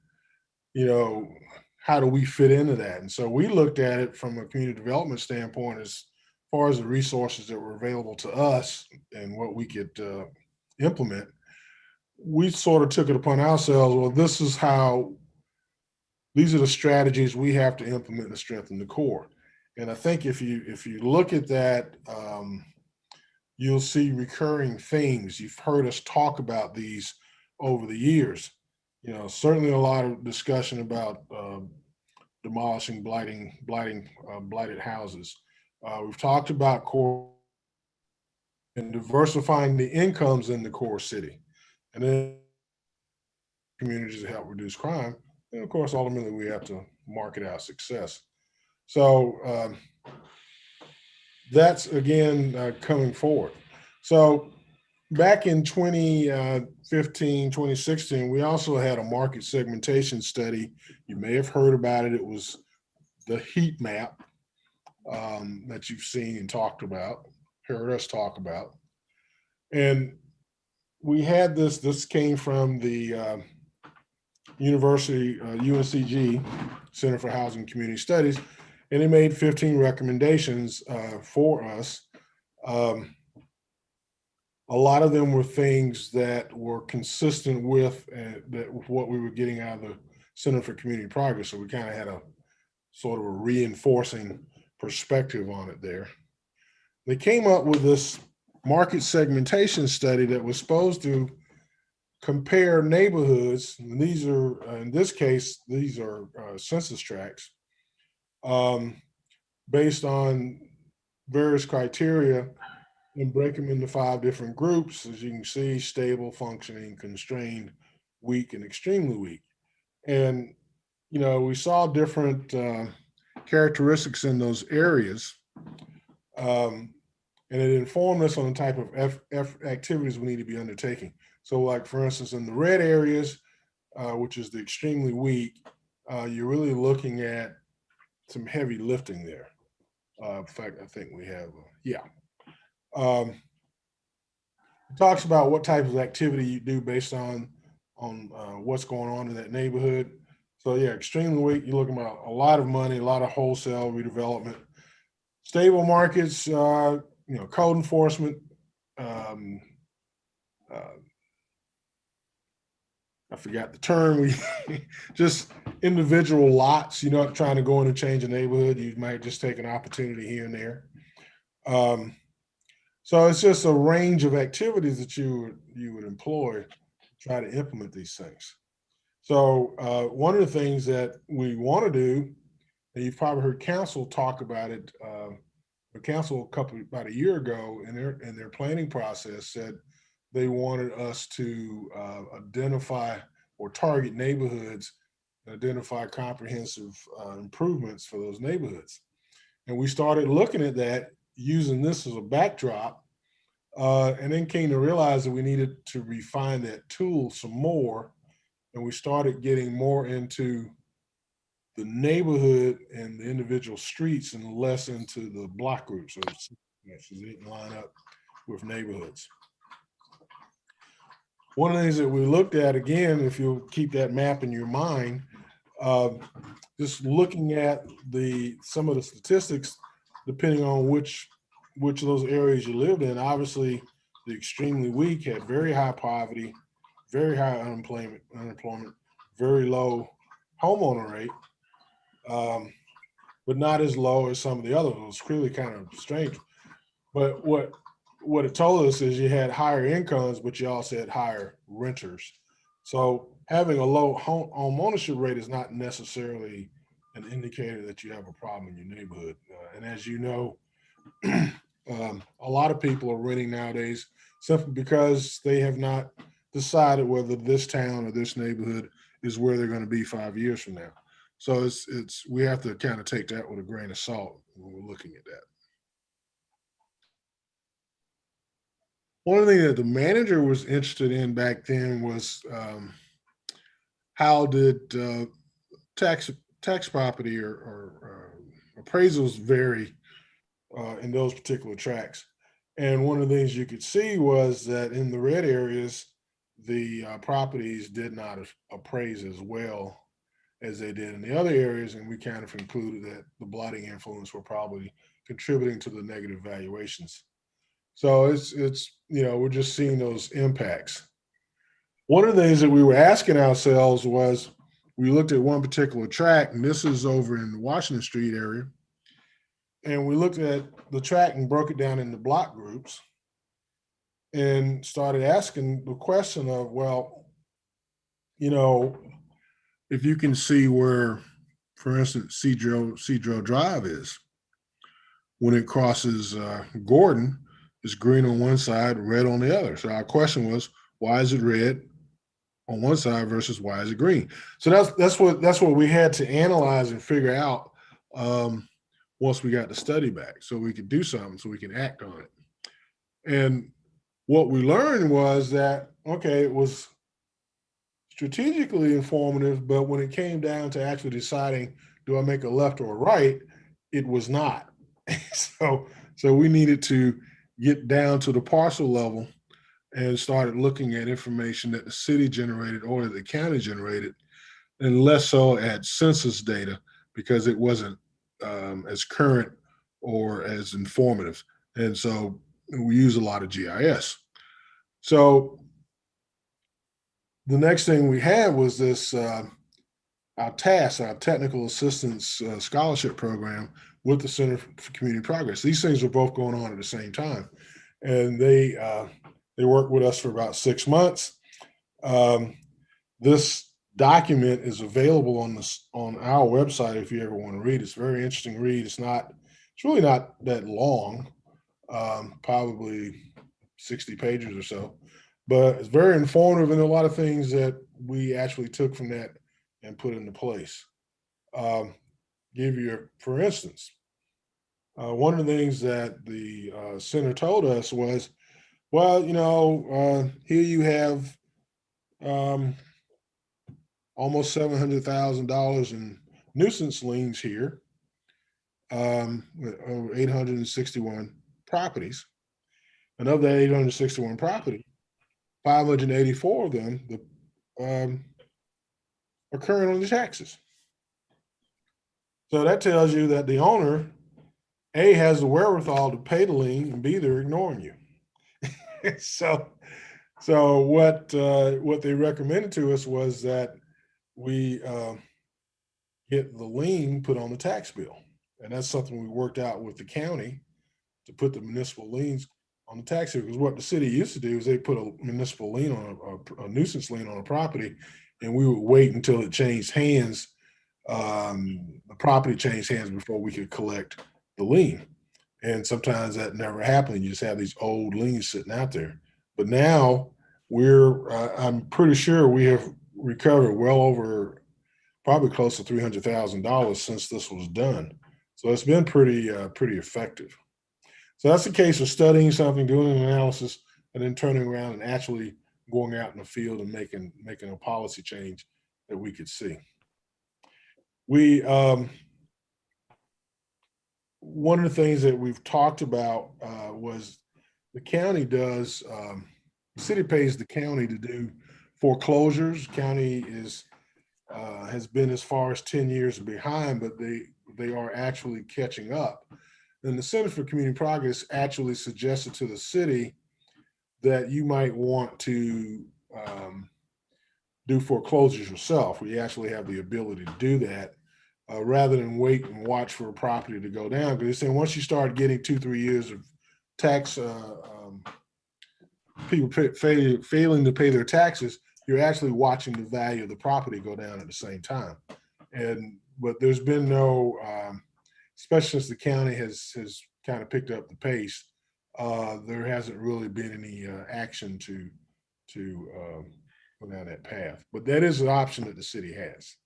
how do we fit into that? And so we looked at it from a community development standpoint as far as the resources that were available to us and what we could implement. We sort of took it upon ourselves, well, these are the strategies we have to implement to strengthen the core. And I think if you look at that, you'll see recurring themes. You've heard us talk about these over the years. Certainly a lot of discussion about demolishing, blighted houses. We've talked about core and diversifying the incomes in the core city, and then communities to help reduce crime. And of course, ultimately, we have to market our success. So that's, again, coming forward. So back in 2015, 2016, we also had a market segmentation study. You may have heard about it. It was the heat map that you've seen and talked about, heard us talk about. And we had this came from the University, UNCG, Center for Housing and Community Studies, and it made 15 recommendations for us. A lot of them were things that were consistent with what we were getting out of the Center for Community Progress. So we kind of had a sort of a reinforcing perspective on it there. They came up with this market segmentation study that was supposed to compare neighborhoods. And these are, in this case, these are census tracts based on various criteria, and break them into 5 different groups. As you can see, stable, functioning, constrained, weak, and extremely weak. And, you know, we saw different characteristics in those areas. And it informed us on the type of activities we need to be undertaking. So like, for instance, in the red areas, which is the extremely weak, you're really looking at some heavy lifting there. In fact, I think we have, yeah. It talks about what type of activity you do based on what's going on in that neighborhood. So yeah, extremely weak, you're looking at a lot of money, a lot of wholesale redevelopment. Stable markets, you know, code enforcement, I forgot the term, just individual lots. You're not trying to go in and change a neighborhood. You might just take an opportunity here and there. So it's just a range of activities that you would employ to try to implement these things. So one of the things that we want to do, and you've probably heard council talk about it, the council about a year ago in their planning process said they wanted us to identify or target neighborhoods, identify comprehensive improvements for those neighborhoods. And we started looking at that, using this as a backdrop, and then came to realize that we needed to refine that tool some more. And we started getting more into the neighborhood and the individual streets and less into the block groups. So it didn't line up with neighborhoods. One of the things that we looked at, again, if you'll keep that map in your mind, just looking at some of the statistics, depending on which of those areas you lived in. Obviously, the extremely weak had very high poverty, very high unemployment, very low homeowner rate, but not as low as some of the others. It was really kind of strange. But what it told us is you had higher incomes, but you also had higher renters. So having a low home ownership rate is not necessarily an indicator that you have a problem in your neighborhood. And as you know, a lot of people are renting nowadays simply because they have not decided whether this town or this neighborhood is where they're going to be 5 years from now. So we have to kind of take that with a grain of salt when we're looking at that. One of the things that the manager was interested in back then was how did tax property or appraisals vary in those particular tracts. And one of the things you could see was that in the red areas, the properties did not appraise as well as they did in the other areas. And we kind of concluded that the blighting influence were probably contributing to the negative valuations. So it's you know, we're just seeing those impacts. One of the things that we were asking ourselves was, we looked at one particular tract, and this is over in the Washington Street area. And we looked at the tract and broke it down into block groups and started asking the question of, well, you know, if you can see where, for instance, Cedro Drive is, when it crosses Gordon, it's green on one side, red on the other. So our question was, why is it red on one side versus why is it green? So that's what we had to analyze and figure out once we got the study back, so we could do something, so we can act on it. And what we learned was that, okay, it was strategically informative, but when it came down to actually deciding, do I make a left or a right, it was not. So we needed to get down to the parcel level and started looking at information that the city generated or the county generated, and less so at census data because it wasn't as current or as informative. And so we use a lot of GIS. So the next thing we had was this, our TASK, our Technical Assistance Scholarship Program with the Center for Community Progress. These things were both going on at the same time. And they worked with us for about 6 months. This document is available on our website if you ever want to read. It's a very interesting read. It's really not that long, probably 60 pages or so, but it's very informative, and a lot of things that we actually took from that and put into place. For instance, one of the things that the center told us was, well, here you have almost $700,000 in nuisance liens here, with over 861 properties. And of that 861 property, 584 of them are current on the taxes. So that tells you that the owner, A, has the wherewithal to pay the lien, and B, they're ignoring you. So what they recommended to us was that we get the lien put on the tax bill. And that's something we worked out with the county to put the municipal liens on the tax bill. Because what the city used to do is they put a municipal lien on a nuisance lien on a property, and we would wait until it changed hands, the property changed hands before we could collect the lien. And sometimes that never happened. You just have these old liens sitting out there. But now I'm pretty sure we have recovered well over, probably close to $300,000 since this was done. So it's been pretty effective. So that's the case of studying something, doing an analysis, and then turning around and actually going out in the field and making a policy change that we could see. One of the things that we've talked about was the county does, the city pays the county to do foreclosures. County has been as far as 10 years behind, but they are actually catching up. And the Center for Community Progress actually suggested to the city that you might want to do foreclosures yourself. We actually have the ability to do that rather than wait and watch for a property to go down. Because they're saying once you start getting 2-3 years of tax, people failing to pay their taxes, you're actually watching the value of the property go down at the same time. But there's been no, especially since the county has kind of picked up the pace, there hasn't really been any action to go down that path. But that is an option that the city has.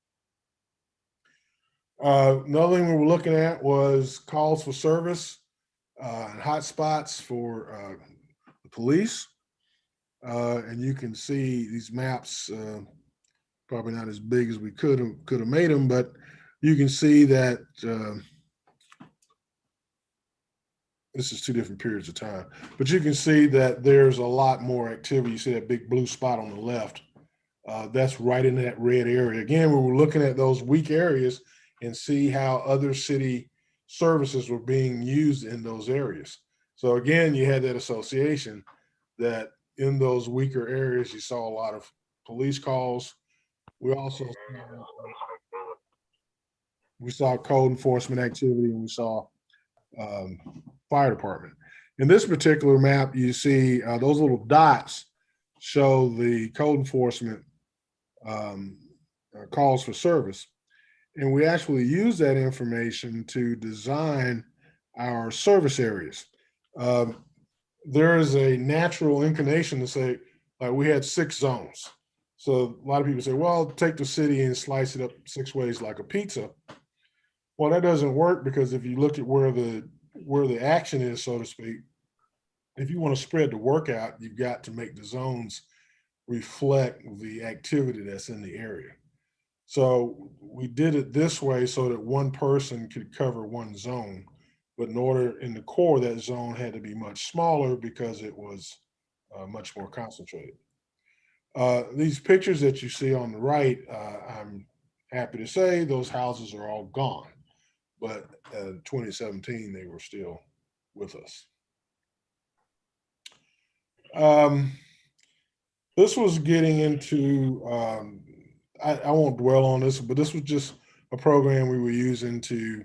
Another thing we were looking at was calls for service and hotspots for the police. And you can see these maps, probably not as big as we could have made them, but you can see that this is 2 different periods of time, but you can see that there's a lot more activity. You see that big blue spot on the left. That's right in that red area. Again, we were looking at those weak areas and see how other city services were being used in those areas. So again, you had that association that in those weaker areas, you saw a lot of police calls. We also saw code enforcement activity, and we saw fire department. In this particular map, you see those little dots show the code enforcement calls for service. And we actually use that information to design our service areas. There is a natural inclination to say, like, we had 6 zones. So a lot of people say, well, take the city and slice it up 6 ways like a pizza. Well, that doesn't work, because if you look at where the action is, so to speak, if you want to spread the work out, you've got to make the zones reflect the activity that's in the area. So we did it this way so that one person could cover one zone. But in the core, that zone had to be much smaller because it was much more concentrated. These pictures that you see on the right, I'm happy to say those houses are all gone. But 2017, they were still with us. This was getting into, I won't dwell on this, but this was just a program we were using to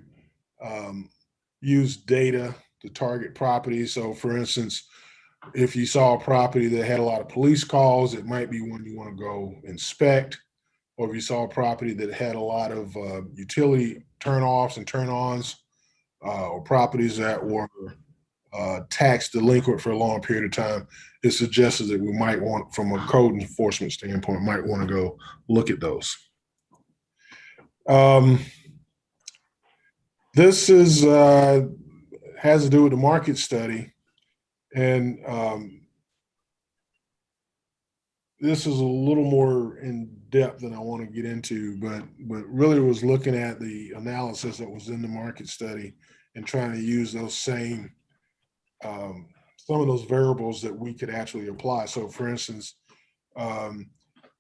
use data to target properties. So for instance, if you saw a property that had a lot of police calls, it might be one you want to go inspect. Or if you saw a property that had a lot of utility turn-offs and turn-ons, or properties that were tax delinquent for a long period of time, it suggested that we might want, from a code enforcement standpoint, might want to go look at those. This is has to do with the market study, and this is a little more in depth than I want to get into, but really was looking at the analysis that was in the market study and trying to use those same some of those variables that we could actually apply. So for instance,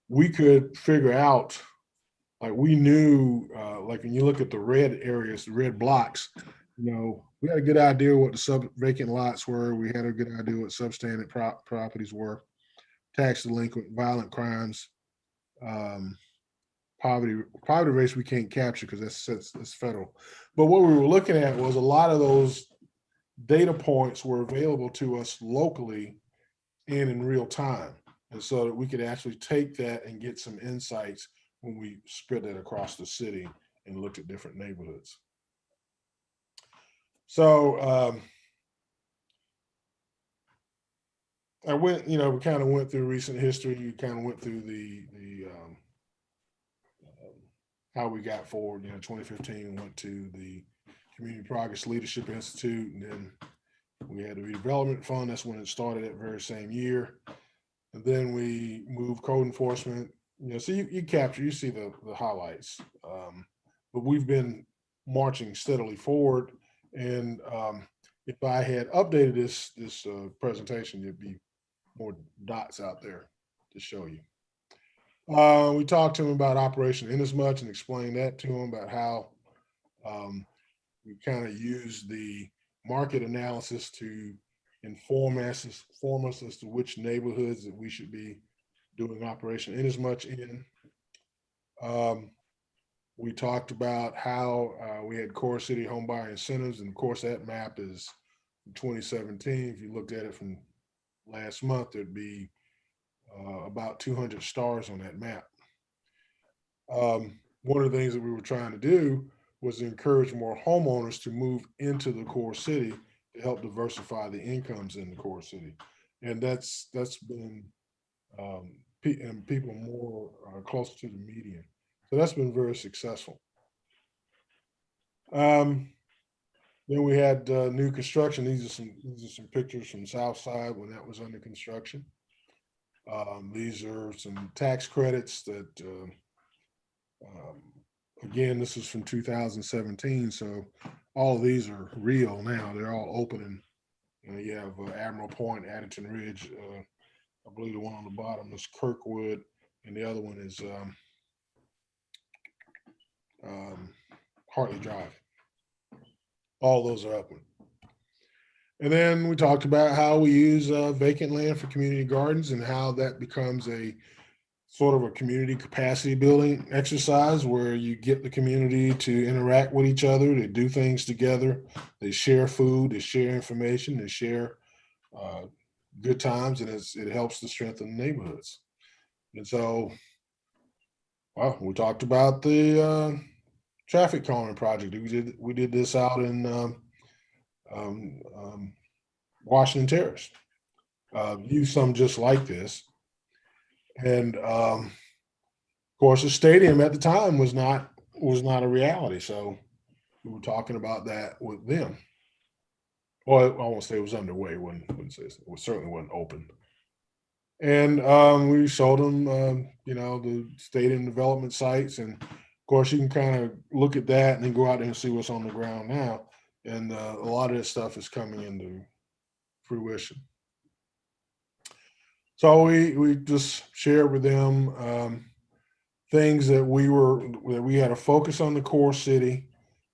we could figure out, like we knew, like when you look at the red areas, the red blocks, you know, we had a good idea what the vacant lots were. We had a good idea what substandard properties were, tax delinquent, violent crimes, poverty rates we can't capture because that's federal. But what we were looking at was a lot of those data points were available to us locally and in real time. And so that we could actually take that and get some insights when we spread that across the city and looked at different neighborhoods. So I went, you know, we kind of went through recent history. You kind of went through the how we got forward. You know, 2015 went to the Community Progress Leadership Institute, and then we had the redevelopment fund. That's when it started that very same year. And then we moved code enforcement. You know, so you see the highlights. But we've been marching steadily forward. And if I had updated this presentation, there'd be more dots out there to show you. We talked to him about Operation Inasmuch and explained that to him about how we kind of use the market analysis to inform us as to which neighborhoods that we should be doing Operation Inasmuch in. We talked about how we had core city homebuyer incentives, and of course that map is from 2017. If you looked at it from last month, there'd be about 200 stars on that map. One of the things that we were trying to do was encourage more homeowners to move into the core city to help diversify the incomes in the core city. And that's been, and people more closer to the median. So that's been very successful. Then we had new construction. These are some pictures from South Side when that was under construction. These are some tax credits that, again, this is from 2017. So all of these are real now. They're all opening. You have Admiral Point, Addington Ridge. I believe the one on the bottom is Kirkwood, and the other one is Hartley Drive. All those are open. And then we talked about how we use vacant land for community gardens and how that becomes a sort of a community capacity building exercise where you get the community to interact with each other, they do things together, they share food, they share information, they share good times, and it helps to strengthen neighborhoods. And so, well, we talked about the traffic calming project. We did this out in Washington Terrace. Used some just like this. And of course, the stadium at the time was not a reality. So we were talking about that with them. Well, I won't say it was underway. Wouldn't say it certainly wasn't open. And we showed them, the state and development sites, and of course you can kind of look at that and then go out there and see what's on the ground now. And a lot of this stuff is coming into fruition. So we just shared with them things that we had a focus on the core city,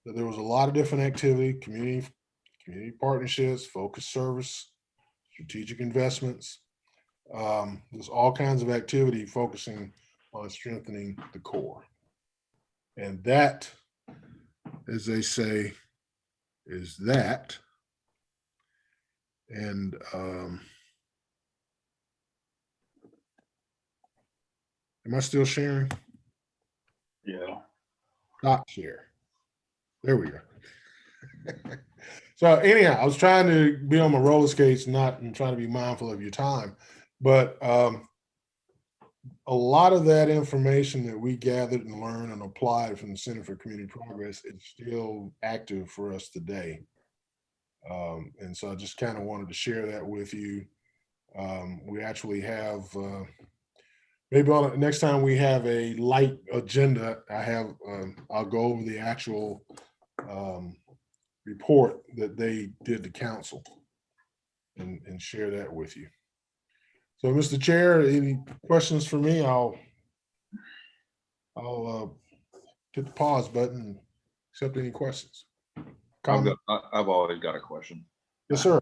that there was a lot of different activity, community partnerships, focused service, strategic investments. There's all kinds of activity focusing on strengthening the core. And that, as they say, is that. And am I still sharing? Yeah. Stop share. There we go. So anyhow, I was trying to be on my roller skates, and trying to be mindful of your time. But a lot of that information that we gathered and learned and applied from the Center for Community Progress is still active for us today. And so I just kind of wanted to share that with you. We actually have, maybe next time we have a light agenda, I'll go over the actual report that they did to council and share that with you. So, Mr. Chair, any questions for me? I'll hit the pause button and accept any questions. I've always got a question. Yes, sir.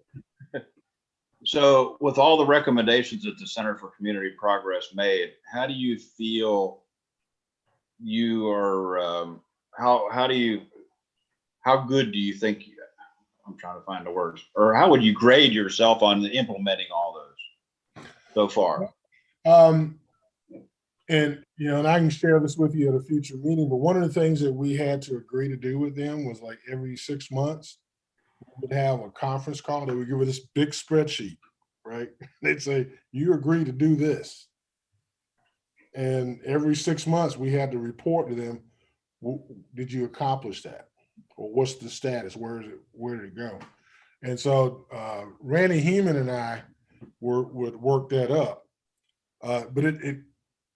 So with all the recommendations that the Center for Community Progress made, how do you feel you are, how good do you think, I'm trying to find the words, or how would you grade yourself on implementing all those so far? And I can share this with you at a future meeting, but one of the things that we had to agree to do with them was, like, every 6 months, we would have a conference call. They would give us this big spreadsheet, right? They'd say, you agree to do this. And every 6 months we had to report to them, did you accomplish that? Or what's the status? Where did it go? And so Randy Heeman and I would work that up. But it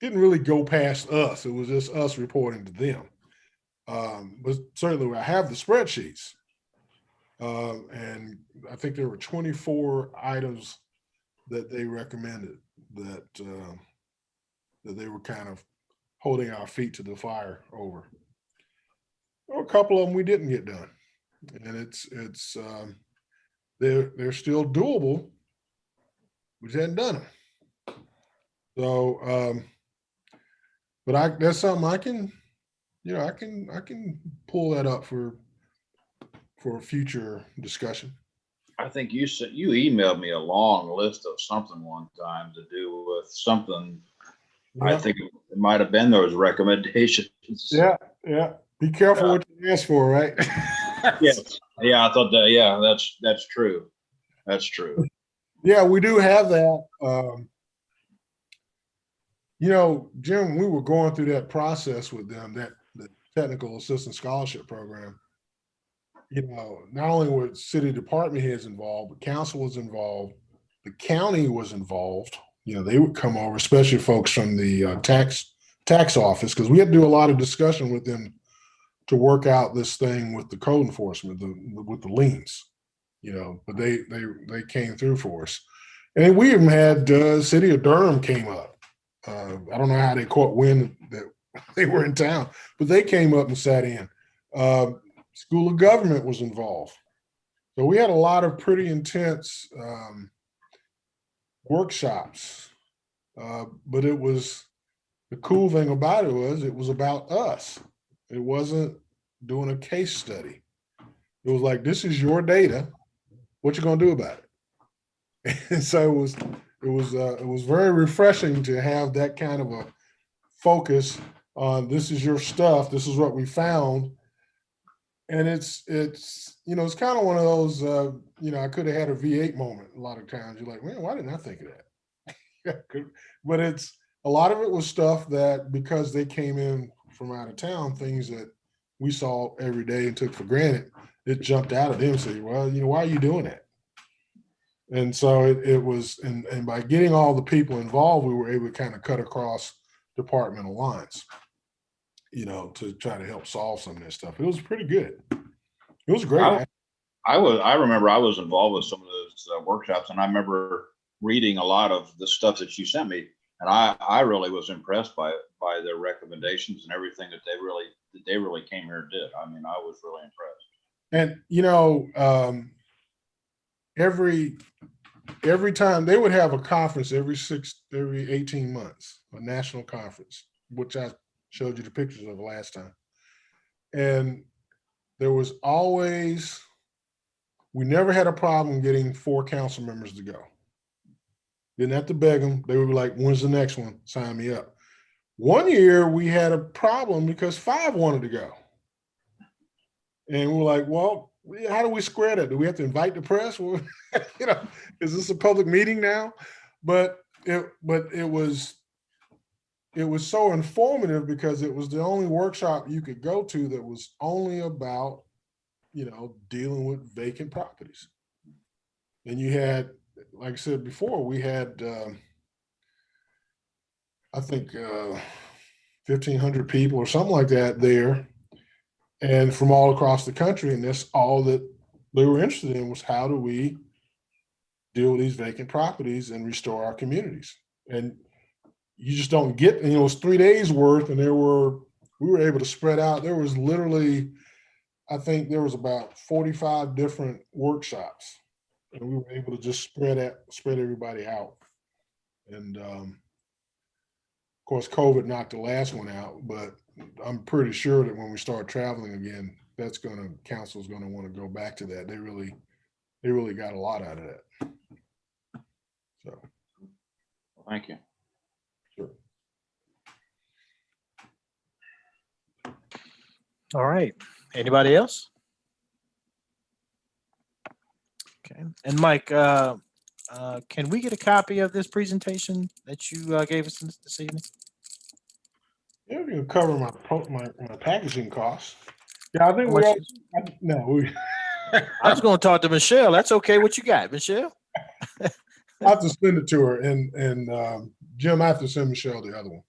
didn't really go past us. It was just us reporting to them. But certainly I have the spreadsheets. And I think there were 24 items that they recommended that they were kind of holding our feet to the fire over. Well, a couple of them we didn't get done, and they're still doable. We just hadn't done them. So, but that's something I can pull that up for a future discussion. I think you emailed me a long list of something one time to do with something. Yeah. I think it might have been those recommendations. Yeah. Be careful what you ask for, right? Yes. Yeah, I thought that. Yeah, that's true. That's true. Yeah, we do have that. Jim, we were going through that process with them, the technical assistance scholarship program. Not only were city department heads involved, but council was involved. The county was involved. They would come over, especially folks from the tax office, because we had to do a lot of discussion with them to work out this thing with the code enforcement, with the liens. But they came through for us, and we even had City of Durham came up. I don't know how they caught wind that they were in town, but they came up and sat in. School of Government was involved. So we had a lot of pretty intense workshops. But the cool thing about it was about us. It wasn't doing a case study. It was like, this is your data. What you gonna do about it? And so it was very refreshing to have that kind of a focus on, this is your stuff. This is what we found. And it's kind of one of those, I could have had a V8 moment a lot of times. You're like, man, why didn't I think of that? But a lot of it was stuff that, because they came in from out of town, things that we saw every day and took for granted, it jumped out at them and said, well, why are you doing that? And so it was, and by getting all the people involved, we were able to kind of cut across departmental lines, you know, to try to help solve some of this stuff. It was pretty good. It was great. I remember I was involved with some of those workshops, and I remember reading a lot of the stuff that you sent me, and I really was impressed by their recommendations and everything that they really came here and did. I mean, I was really impressed. And, you know, every time they would have a conference every 18 months, a national conference, which I showed you the pictures of last time. And there was always, we never had a problem getting 4 council members to go. Didn't have to beg them. They would be like, when's the next one? Sign me up. One year we had a problem because 5 wanted to go. And we're like, well, how do we square that? Do we have to invite the press? Well, you know, is this a public meeting now? But it was so informative because it was the only workshop you could go to that was only about, you know, dealing with vacant properties. And you had, like I said before, we had, I think, 1,500 people or something like that there, and from all across the country. And that's all that they were interested in, was how do we deal with these vacant properties and restore our communities? And you just don't get, you know, it was 3 days worth, and we were able to spread out. There was literally, I think there was about 45 different workshops, and we were able to just spread everybody out. And of course, COVID knocked the last one out, but I'm pretty sure that when we start traveling again, council's gonna want to go back to that. They really got a lot out of that. So, Thank you. sure. All right. Anybody else? Okay. And Mike, can we get a copy of this presentation that you gave us this evening? Yeah, we can cover my packaging costs. Yeah, I think How we much all, is- no, I was going to talk to Michelle. That's okay. What you got, Michelle? I have to send it to her, and Jim, I have to send Michelle the other one.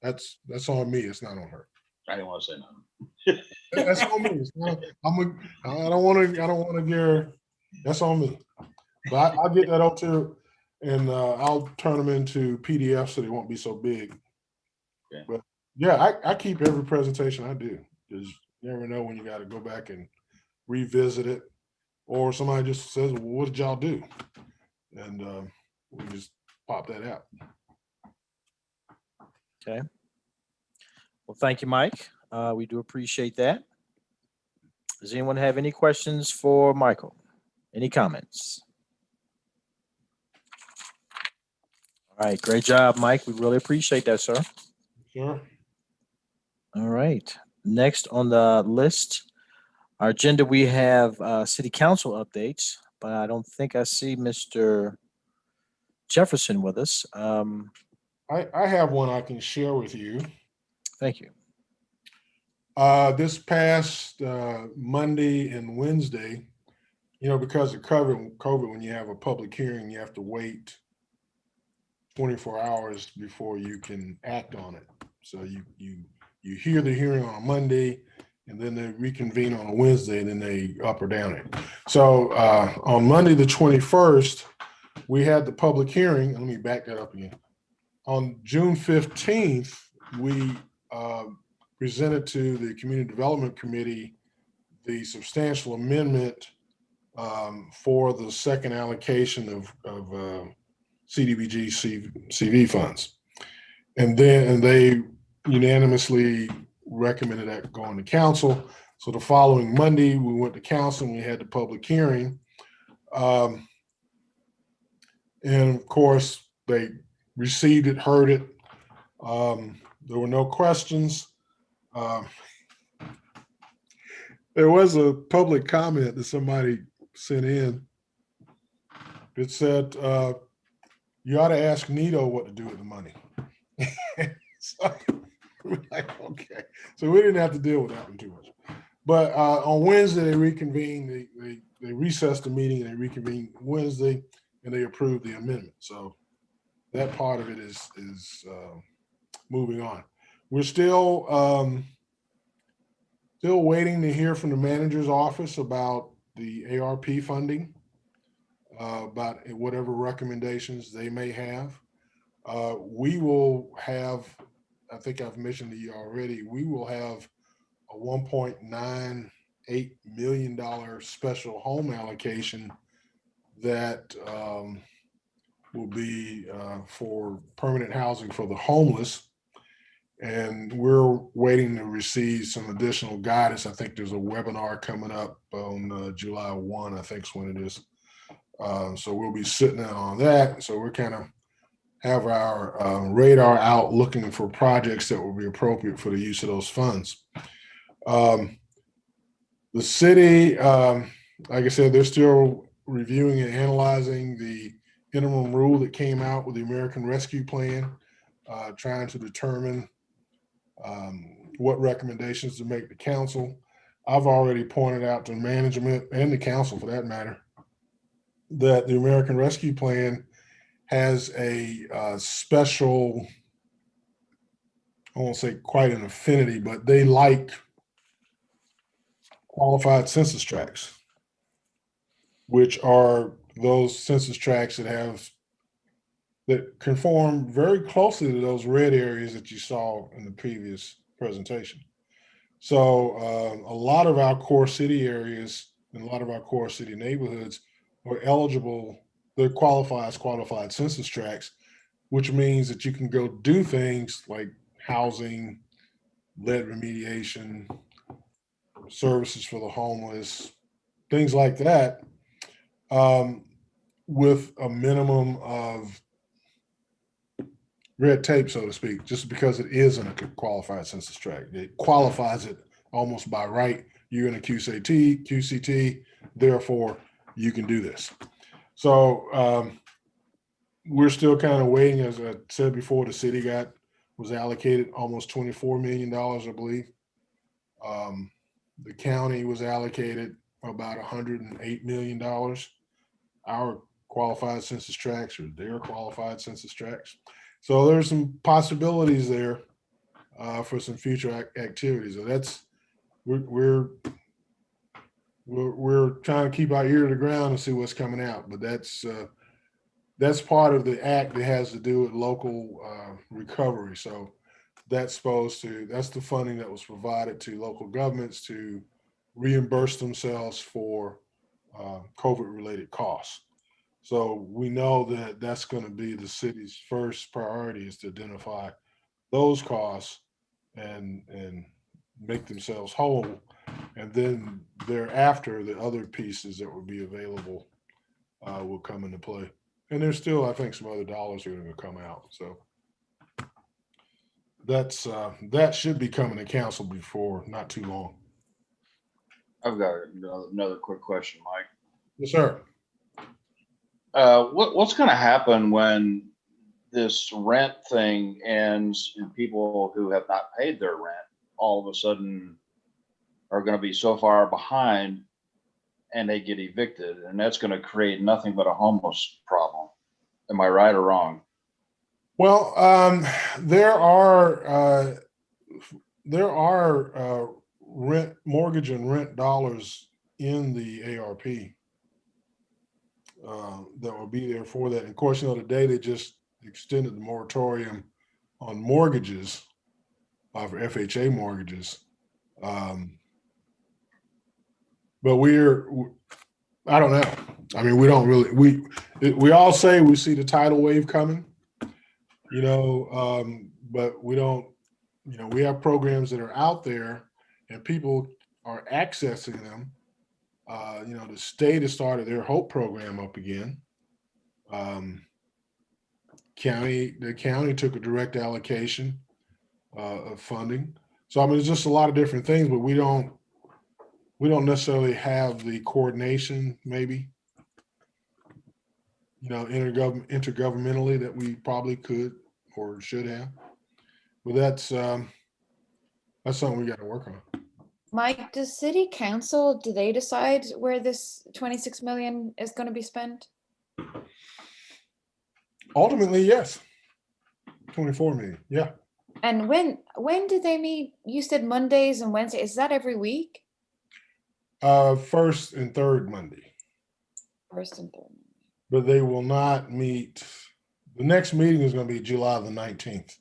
That's on me. It's not on her. I didn't want to say nothing. That's on me. It's not, I don't want to get her. That's on me. But I'll get that out to her, and I'll turn them into PDF so they won't be so big. Okay. But yeah, I keep every presentation I do, because you never know when you got to go back and revisit it, or somebody just says, well, what did y'all do? And we just pop that out. Okay. Well, thank you, Mike. We do appreciate that. Does anyone have any questions for Michael? Any comments? All right, great job, Mike. We really appreciate that, sir. Sure. All right. Next on the list, our agenda, we have city council updates, but I don't think I see Mr. Jefferson with us. I have one I can share with you. Thank you. This past Monday and Wednesday, you know, because of COVID, when you have a public hearing, you have to wait 24 hours before you can act on it. So you hear the hearing on a Monday, and then they reconvene on a Wednesday, and then they up or down it. So on Monday, the 21st, we had the public hearing. Let me back that up again. On June 15th, we presented to the Community Development Committee the substantial amendment for the second allocation of CDBG CV funds. And they unanimously recommended that going to council. So the following Monday, we went to council and we had the public hearing. And of course, they received it, heard it. There were no questions. There was a public comment that somebody sent in that said, you ought to ask Nito what to do with the money. So we're like, okay. So we didn't have to deal with that one too much. But on Wednesday, they reconvened. They they recessed the meeting and they reconvened Wednesday and they approved the amendment. So that part of it is moving on. We're still waiting to hear from the manager's office about the ARP funding, about whatever recommendations they may have. We will have, I think I've mentioned to you already, we will have a $1.98 million special home allocation that will be for permanent housing for the homeless. And we're waiting to receive some additional guidance. I think there's a webinar coming up on July 1, I think is when it is. So we'll be sitting in on that. So we're kind of have our radar out looking for projects that will be appropriate for the use of those funds. The city, like I said, they're still reviewing and analyzing the interim rule that came out with the American Rescue Plan, trying to determine what recommendations to make to council. I've already pointed out to management and the council for that matter, that the American Rescue Plan has a special, I won't say quite an affinity, but they like qualified census tracts, which are those census tracts that conform very closely to those red areas that you saw in the previous presentation. So a lot of our core city areas and a lot of our core city neighborhoods are eligible. They're qualified as qualified census tracts, which means that you can go do things like housing, lead remediation, services for the homeless, things like that, with a minimum of red tape, so to speak, just because it isn't a qualified census tract. It qualifies it almost by right. You're in a QCT, therefore you can do this. So we're still kind of waiting. As I said before, the city was allocated almost $24 million, I believe. The county was allocated about $108 million. Our qualified census tracts or their qualified census tracts. So there's some possibilities there for some future activities. So that's we're trying to keep our ear to the ground and see what's coming out. But that's part of the act that has to do with local recovery. So that's the funding that was provided to local governments to reimburse themselves for COVID-related costs. So we know that that's going to be the city's first priority, is to identify those costs and make themselves whole. And then thereafter, the other pieces that will be available will come into play. And there's still, I think, some other dollars are going to come out. So that should be coming to council before not too long. I've got another quick question, Mike. Yes, sir. What's going to happen when this rent thing ends and people who have not paid their rent all of a sudden are going to be so far behind and they get evicted, and that's going to create nothing but a homeless problem? Am I right or wrong? Well, there are rent, mortgage and rent dollars in the ARP that will be there for that. And of course, today they just extended the moratorium on mortgages, for FHA mortgages. But I don't know. I mean, we don't really, we all say we see the tidal wave coming, but we don't, we have programs that are out there and people are accessing them. The state has started their HOPE program up again. The county took a direct allocation of funding. So, I mean, it's just a lot of different things, but we don't necessarily have the coordination, maybe, intergovernmentally that we probably could or should have. But that's something we got to work on. Mike, does city council, do they decide where this 26 million is going to be spent? Ultimately, yes. 24 million, yeah. And when do they meet? You said Mondays and Wednesdays. Is that every week? First and third Monday, First and third. but they will not meet. The next meeting is going to be July the 19th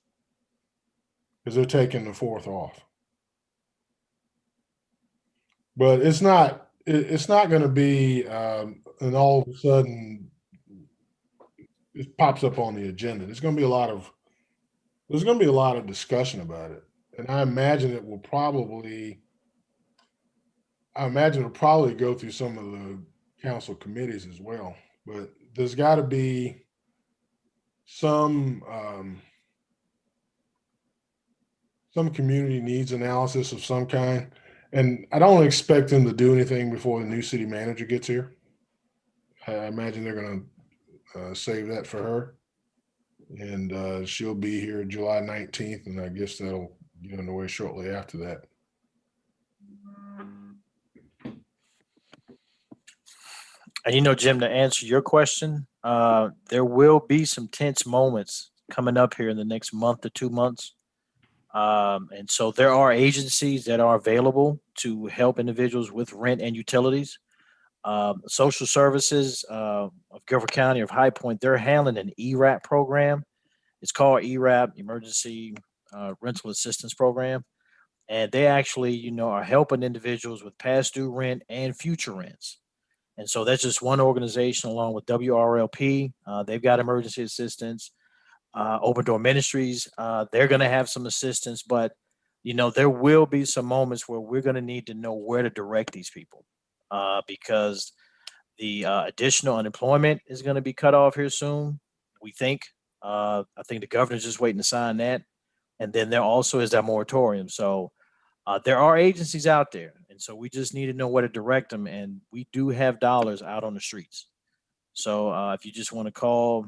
because they're taking the 4th off. But it's not going to be, and all of a sudden it pops up on the agenda. There's going to be a lot of discussion about it. And I imagine it'll probably go through some of the council committees as well. But there's got to be some community needs analysis of some kind. And I don't expect them to do anything before the new city manager gets here. I imagine they're going to save that for her. And she'll be here July 19th. And I guess that'll get underway shortly after that. And you know, Jim, to answer your question, there will be some tense moments coming up here in the next month to 2 months. And so there are agencies that are available to help individuals with rent and utilities. Social services of Guilford County of High Point, they're handling an ERAP program. It's called ERAP, Emergency Rental Assistance Program. And they actually, you know, are helping individuals with past due rent and future rents. And so that's just one organization along with WRLP. They've got emergency assistance. Open Door Ministries, they're going to have some assistance, but you know, there will be some moments where we're going to need to know where to direct these people because the additional unemployment is going to be cut off here soon. We think. I think the governor's just waiting to sign that. And then there also is that moratorium. So there are agencies out there. And so we just need to know where to direct them. And we do have dollars out on the streets. So if you just want to call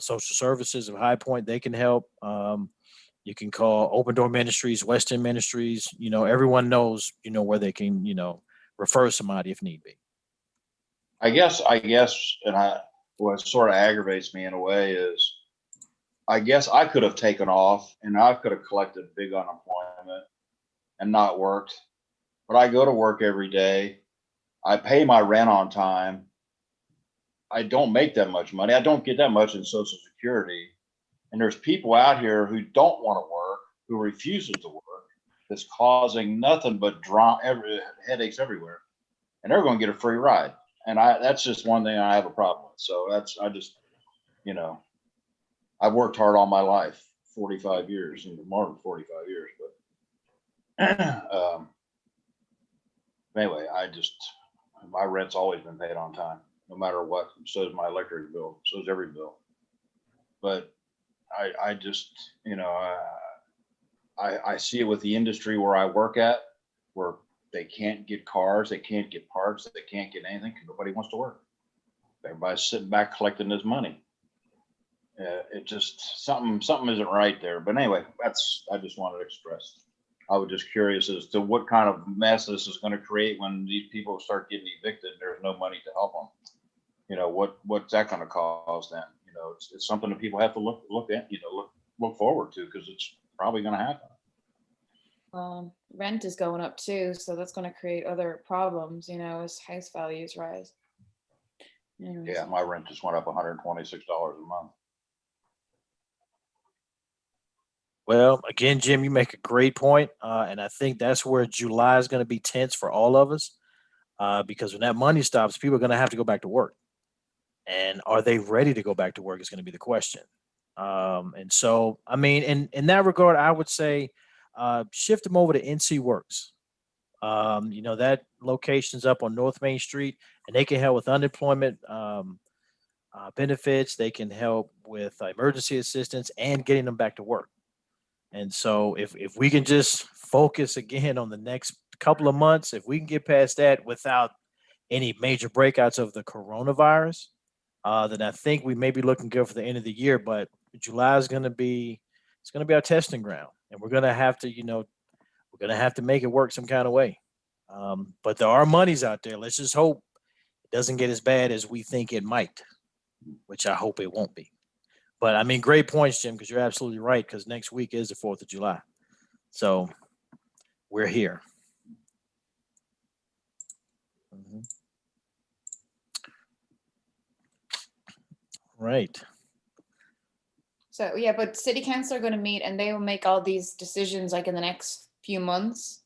social services of High Point, they can help. You can call Open Door Ministries, Western Ministries. You know, everyone knows, you know, where they can, you know, refer somebody if need be. I guess, and what sort of aggravates me in a way is, I guess I could have taken off and I could have collected big unemployment and not worked, but I go to work every day. I pay my rent on time. I don't make that much money. I don't get that much in Social Security. And there's people out here who don't want to work, who refuses to work, that's causing nothing but headaches everywhere. And they're going to get a free ride. And that's just one thing I have a problem with. So you know, I've worked hard all my life, 45 years, and more than 45 years. But anyway, my rent's always been paid on time, no matter what. So is my electric bill. So is every bill. But I just, you know, I see it with the industry where I work at, where they can't get cars, they can't get parts, they can't get anything because nobody wants to work. Everybody's sitting back collecting this money. It just something isn't right there. But anyway, I just wanted to express. I was just curious as to what kind of mess this is going to create when these people start getting evicted. There's no money to help them. You know, what's that going to cause then? You know, it's something that people have to look at. You know, look forward to because it's probably going to happen. Rent is going up too, so that's going to create other problems. You know, as house values rise. Anyways. Yeah, my rent just went up $126 a month. Well, again, Jim, you make a great point, and I think that's where July is going to be tense for all of us, because when that money stops, people are going to have to go back to work, and are they ready to go back to work is going to be the question. And so, I mean, in that regard, I would say shift them over to NC Works. You know, that location's up on North Main Street, and they can help with unemployment benefits. They can help with emergency assistance and getting them back to work. And so if we can just focus again on the next couple of months, if we can get past that without any major breakouts of the coronavirus, then I think we may be looking good for the end of the year. But July is going to be our testing ground, and we're going to have to, you know, we're going to have to make it work some kind of way. But there are monies out there. Let's just hope it doesn't get as bad as we think it might, which I hope it won't be. But I mean, great points, Jim, because you're absolutely right, because next week is the 4th of July. So we're here. Mhm. Right. So yeah, but city council are going to meet and they will make all these decisions like in the next few months.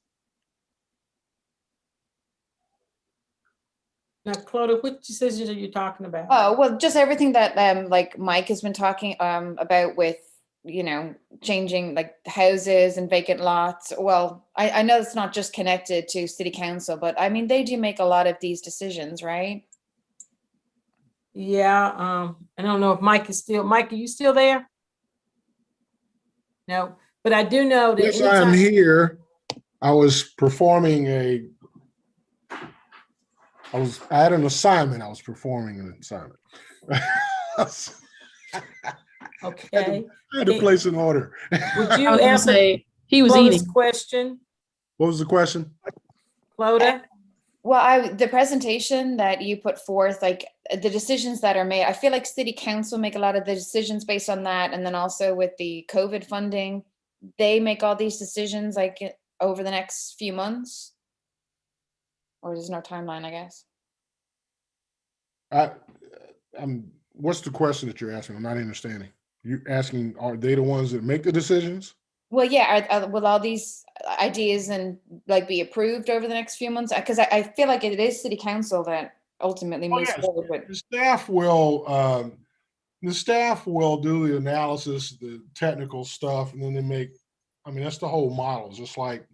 Now, Claudia, which decisions are you talking about? Oh, well, just everything that like Mike has been talking about with, you know, changing like houses and vacant lots. Well, I know it's not just connected to city council, but I mean, they do make a lot of these decisions, right? Yeah, I don't know if Mike is still, Mike, are you still there? No, but I do know that Yes, I am anytime, here. I had an assignment. I was performing an assignment. okay, I had to place an order. would I you was gonna answer say, he was Claudia's eating. question, What was the question? Claudia? Well, the presentation that you put forth, like the decisions that are made, I feel like city council make a lot of the decisions based on that. And then also with the COVID funding, they make all these decisions like over the next few months. Or there's no timeline, I guess. What's the question that you're asking? I'm not understanding. You're asking, are they the ones that make the decisions? Well, yeah, will all these ideas and like be approved over the next few months? Because I feel like it is city council that ultimately moves yes. forward with. The staff will do the analysis, the technical stuff, and then they make, I mean, that's the whole model. Just like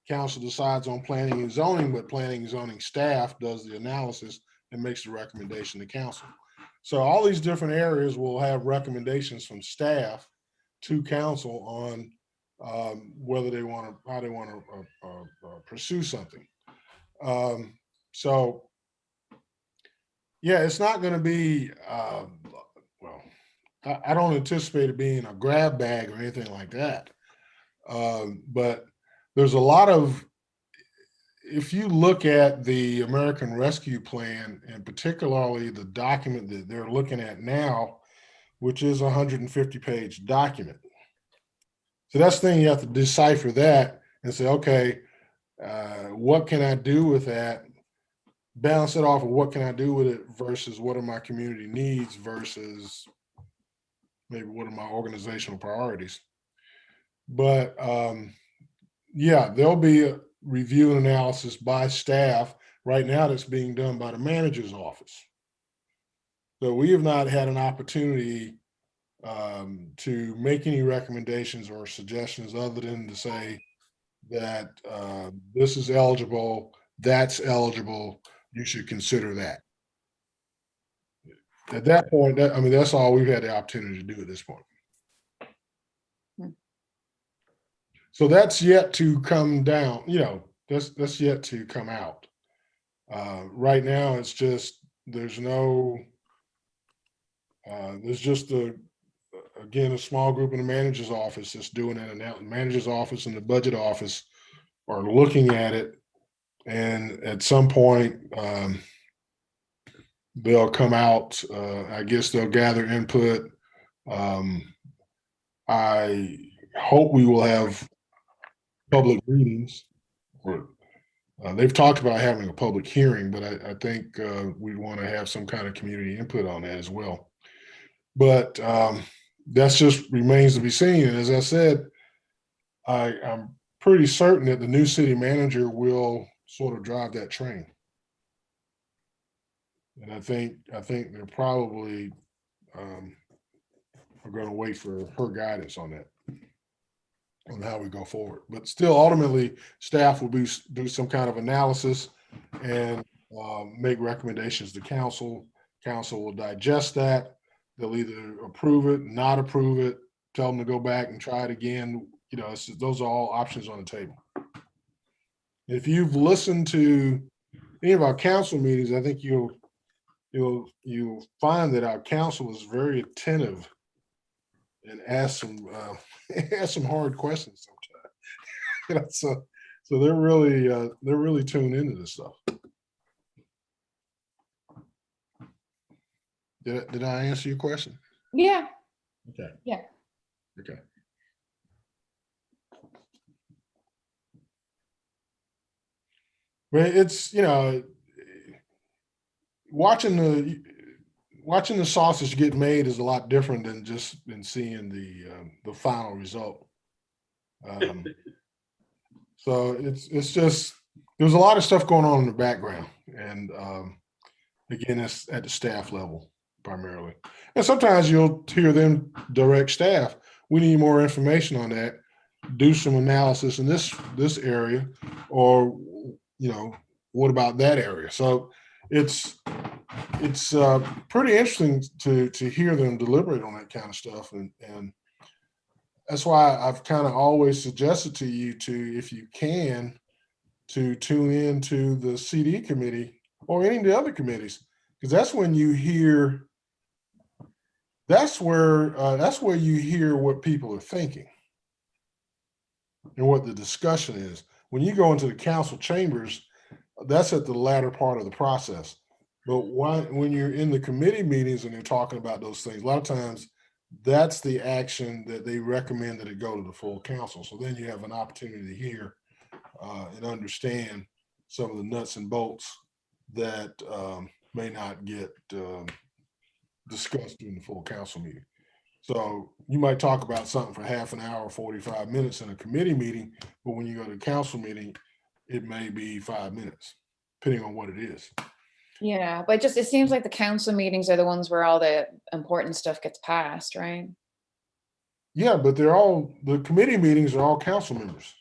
council decides on planning and zoning, but planning and zoning staff does the analysis and makes the recommendation to council. So all these different areas will have recommendations from staff to council on whether they want to, how they want to pursue something. So yeah, it's not going to be, well, I don't anticipate it being a grab bag or anything like that. But there's a lot of, if you look at the American Rescue Plan, and particularly the document that they're looking at now, which is a 150-page document. So that's the thing, you have to decipher that and say, okay, what can I do with that? Balance it off of what can I do with it versus what are my community needs versus maybe what are my organizational priorities. But yeah, there'll be a review and analysis by staff. Right now that's being done by the manager's office. So we have not had an opportunity to make any recommendations or suggestions other than to say that this is eligible, that's eligible, you should consider that. At that point, I mean, that's all we've had the opportunity to do at this point. So that's yet to come down, you know, that's yet to come out. Right now, it's just, there's just again, a small group in the manager's office that's doing it, and the manager's office and the budget office are looking at it. And at some point, they'll come out, I guess they'll gather input. I hope we will have public meetings. They've talked about having a public hearing, but I think we want to have some kind of community input on that as well. But that's just remains to be seen. And as I said, I'm pretty certain that the new city manager will sort of drive that train. And I think they're probably are going to wait for her guidance on that, on how we go forward. But still, ultimately, staff will do some kind of analysis and make recommendations to council. Council will digest that. They'll either approve it, not approve it, tell them to go back and try it again. You know, those are all options on the table. If you've listened to any of our council meetings, I think you'll find that our council is very attentive and ask some ask some hard questions sometimes. So So they're really tuned into this stuff. Did I answer your question? Yeah. Okay. Yeah. Okay. But it's, watching the sausage get made is a lot different than seeing the final result. So it's just, there's a lot of stuff going on in the background, and again, it's at the staff level primarily. And sometimes you'll hear them direct staff, we need more information on that, do some analysis in this area, or what about that area? So it's pretty interesting to hear them deliberate on that kind of stuff, and that's why I've kind of always suggested to you to, if you can, to tune in to the CD committee or any of the other committees, because that's when you hear, that's where you hear what people are thinking and what the discussion is. When you go into the council chambers, that's at the latter part of the process. But when you're in the committee meetings and they're talking about those things, a lot of times that's the action that they recommend that it go to the full council. So then you have an opportunity to hear and understand some of the nuts and bolts that may not get discussed during the full council meeting. So you might talk about something for half an hour, 45 minutes in a committee meeting, but when you go to the council meeting, it may be 5 minutes, depending on what it is. Yeah, but it seems like the council meetings are the ones where all the important stuff gets passed, right? Yeah, but the committee meetings are all council members.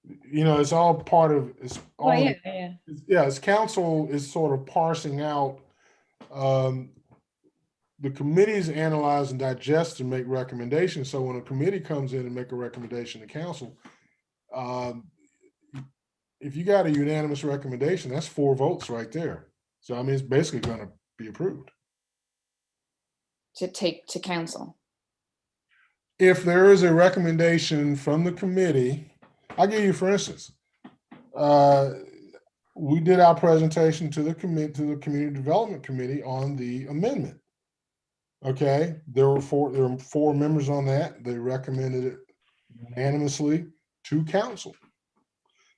It's all part of, it's all, Well, yeah. it's council is sort of parsing out, the committees analyze and digest and make recommendations. So when a committee comes in and make a recommendation to council, if you got a unanimous recommendation, that's 4 votes right there. So I mean, it's basically going to be approved. To take to council. If there is a recommendation from the committee, I'll give you, for instance, we did our presentation to the Community Development Committee on the amendment. Okay, there were 4 members on that. They recommended it unanimously to council.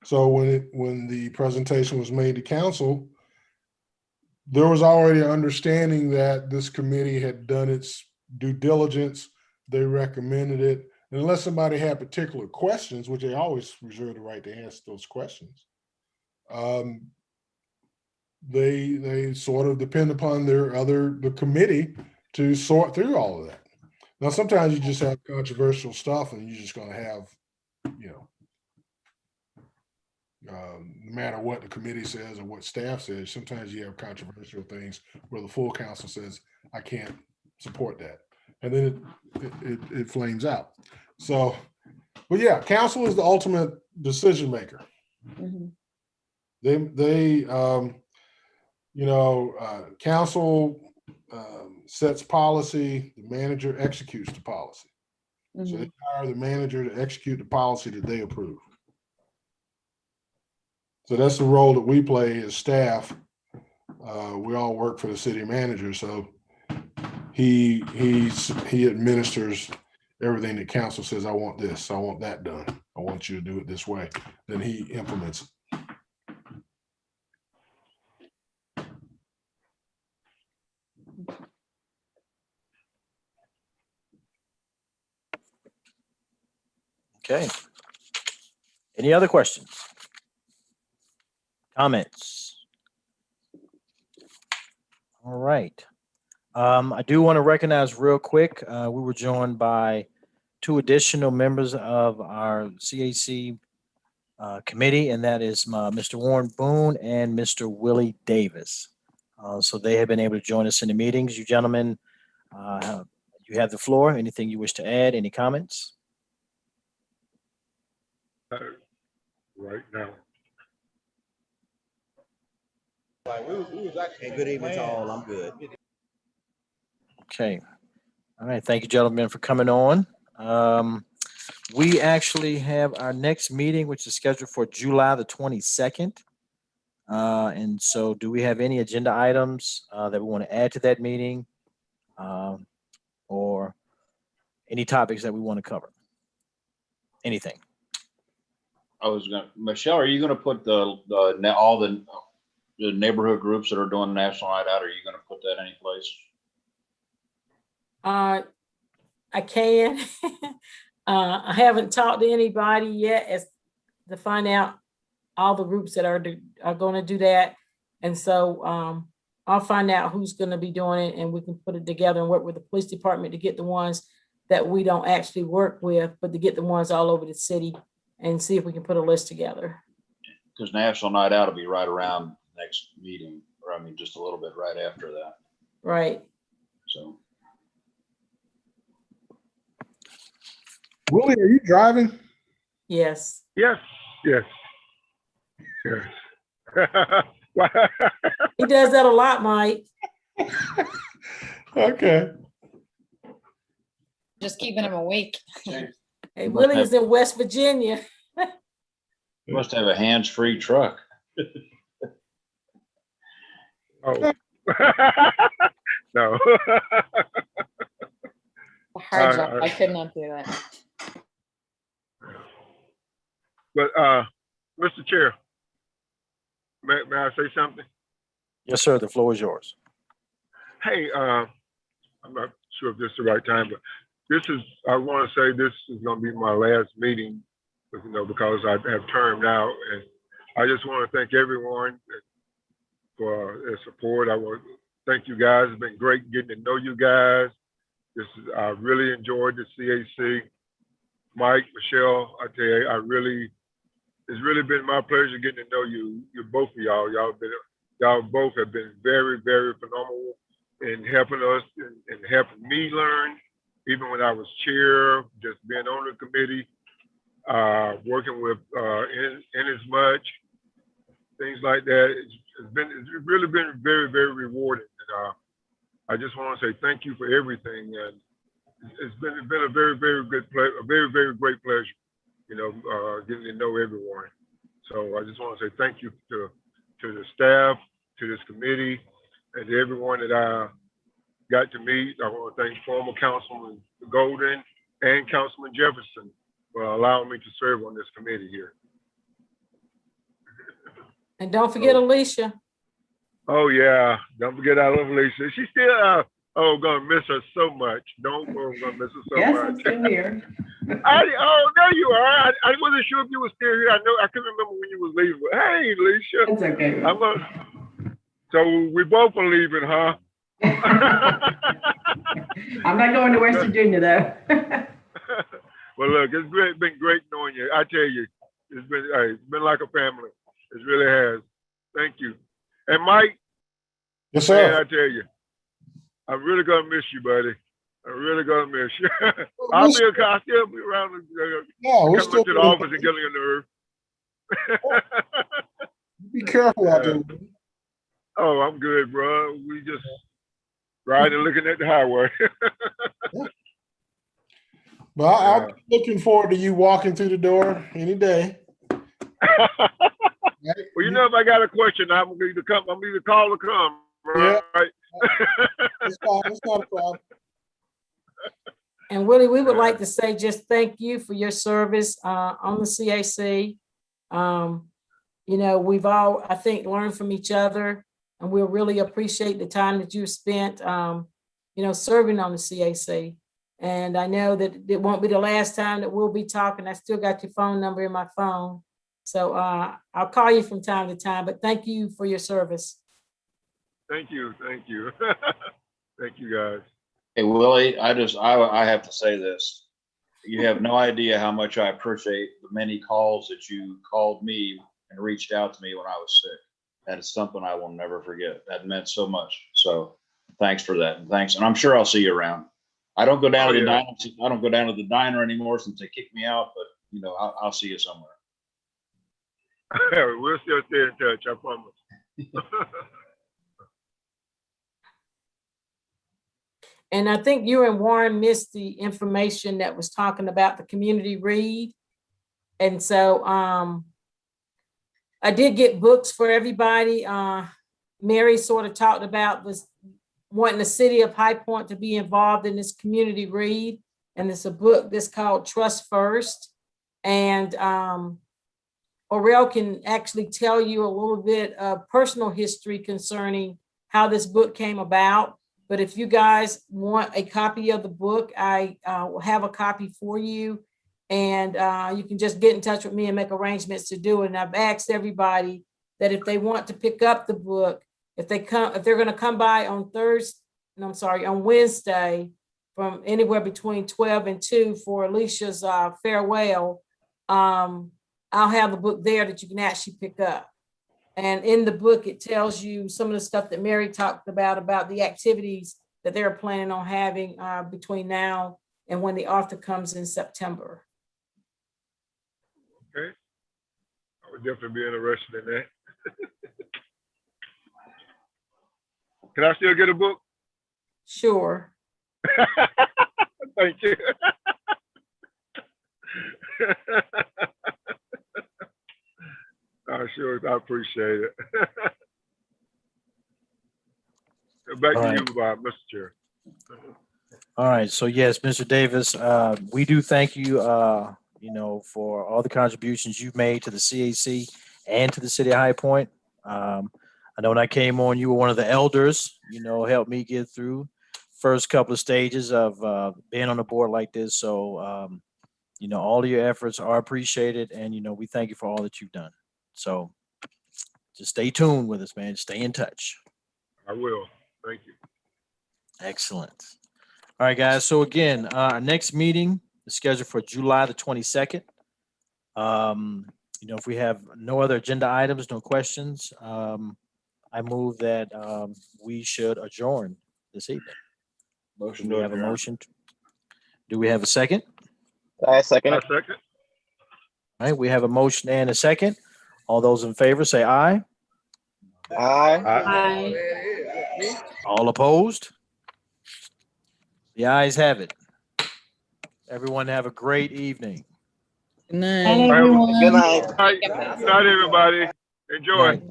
So when the presentation was made to council, there was already an understanding that this committee had done its due diligence. They recommended it. And unless somebody had particular questions, which they always reserve the right to ask those questions, they sort of depend upon the committee to sort through all of that. Now, sometimes you just have controversial stuff and you're just going to have, no matter what the committee says or what staff says, sometimes you have controversial things where the full council says, I can't support that. And then it flames out. So, but yeah, council is the ultimate decision maker. They council sets policy, the manager executes the policy. So they hire the manager to execute the policy that they approve. So that's the role that we play as staff. We all work for the city manager, so he administers everything that council says, I want this, I want that done, I want you to do it this way. Then he implements it. Okay. Any other questions? Comments? All right. I do want to recognize real quick, we were joined by 2 additional members of our CAC committee, and that is Mr. Warren Boone and Mr. Willie Davis. So they have been able to join us in the meetings. You gentlemen, you have the floor. Anything you wish to add? Any comments? Right now. Hey, good evening to all. I'm good. Okay. All right. Thank you, gentlemen, for coming on. We actually have our next meeting, which is scheduled for July the 22nd. And so do we have any agenda items that we want to add to that meeting? Or any topics that we want to cover? Anything? Michelle, are you gonna put all the neighborhood groups that are doing National Night Out, are you gonna put that any place? I can. I haven't talked to anybody yet as to find out all the groups that are going to do that. And so I'll find out who's going to be doing it, and we can put it together and work with the police department to get the ones that we don't actually work with, but to get the ones all over the city and see if we can put a list together. Because National Night Out will be right around next meeting, or I mean, just a little bit right after that. Right. So Willie, are you driving? Yes. Yes, yes, yes. He does that a lot, Mike. Okay. Just keeping him awake. Hey, Willie is in West Virginia. you must have a hands-free truck. Oh. No. A hard job. I could not do that. But Mr. Chair, may I say something? Yes, sir. The floor is yours. Hey, I'm not sure if this is the right time, but I want to say this is going to be my last meeting, because I have termed out, and I just want to thank everyone for their support. I want to thank you guys. It's been great getting to know you guys. I really enjoyed the CAC. Mike, Michelle, I tell you, it's really been my pleasure getting to know you. Both of y'all. Y'all both have been very, very phenomenal in helping us and helping me learn. Even when I was chair, just being on the committee, working with in as much things like that. It's really been very, very rewarding. And I just want to say thank you for everything. And it's been a very, very good pleasure, a very, very great pleasure, getting to know everyone. So I just want to say thank you to the staff, to this committee, and to everyone that I got to meet. I want to thank former Councilman Golden and Councilman Jefferson for allowing me to serve on this committee here. And don't forget Alicia. Oh yeah, don't forget I love Alicia. She's still gonna miss her so much. Gonna miss her so much. Yes, I'm still here. There you are. I wasn't sure if you were still here. I couldn't remember when you was leaving. But hey, Alicia. It's okay. So we both are leaving, huh? I'm not going to West Virginia though. Well, look, it's been great knowing you. I tell you, it's been like a family. It really has. Thank you. And Mike, Yes, sir. man, I tell you, I'm really gonna miss you, buddy. I'm really gonna miss you. I'll still be around. We're Come still to the office and get on your nerve. Be careful out there. Oh, I'm good, bro. We just riding, looking at the highway. But I'm looking forward to you walking through the door any day. Well, if I got a question, I'm either call or come. Right? It's not a problem. And Willie, we would like to say just thank you for your service on the CAC. We've all, I think, learned from each other, and we'll really appreciate the time that you've spent, serving on the CAC. And I know that it won't be the last time that we'll be talking. I still got your phone number in my phone. So I'll call you from time to time, but thank you for your service. Thank you. Thank you, guys. Hey, Willie, I have to say this. You have no idea how much I appreciate the many calls that you called me and reached out to me when I was sick. That is something I will never forget. That meant so much. So thanks for that. And thanks. And I'm sure I'll see you around. I don't go down to the diner. I don't go down to the diner anymore since they kicked me out, but I'll see you somewhere. We'll still stay in touch, I promise. And I think you and Warren missed the information that was talking about the community read. And so I did get books for everybody. Mary sort of talked about this, wanting the city of High Point to be involved in this community read. And it's a book that's called Trust First. And Orel can actually tell you a little bit of personal history concerning how this book came about. But if you guys want a copy of the book, I will have a copy for you. And you can just get in touch with me and make arrangements to do it. And I've asked everybody that if they want to pick up the book, if they're going to come by on on Wednesday from anywhere between 12 and 2 for Alicia's farewell, I'll have the book there that you can actually pick up. And in the book, it tells you some of the stuff that Mary talked about the activities that they're planning on having between now and when the author comes in September. Okay. I would definitely be interested in that. Can I still get a book? Sure. Thank you. Sure, I appreciate it. Back All to right. you, Mr. Chair. All right, so yes, Mr. Davis, we do thank you, for all the contributions you've made to the CAC and to the city of High Point. I know when I came on, you were one of the elders, helped me get through first couple of stages of being on a board like this. So, all of your efforts are appreciated, and, we thank you for all that you've done. So just stay tuned with us, man. Stay in touch. I will. Thank you. Excellent. All right, guys. So again, our next meeting is scheduled for July the 22nd. If we have no other agenda items, no questions, I move that we should adjourn this evening. Motion Do we to have a adjourn. motion? Do we have a second? I second I it. second. All right, we have a motion and a second. All those in favor say aye. Aye. All opposed? The ayes have it. Everyone have a great evening. Good night. And everyone. Good night. Good night, everybody. Enjoy. All right.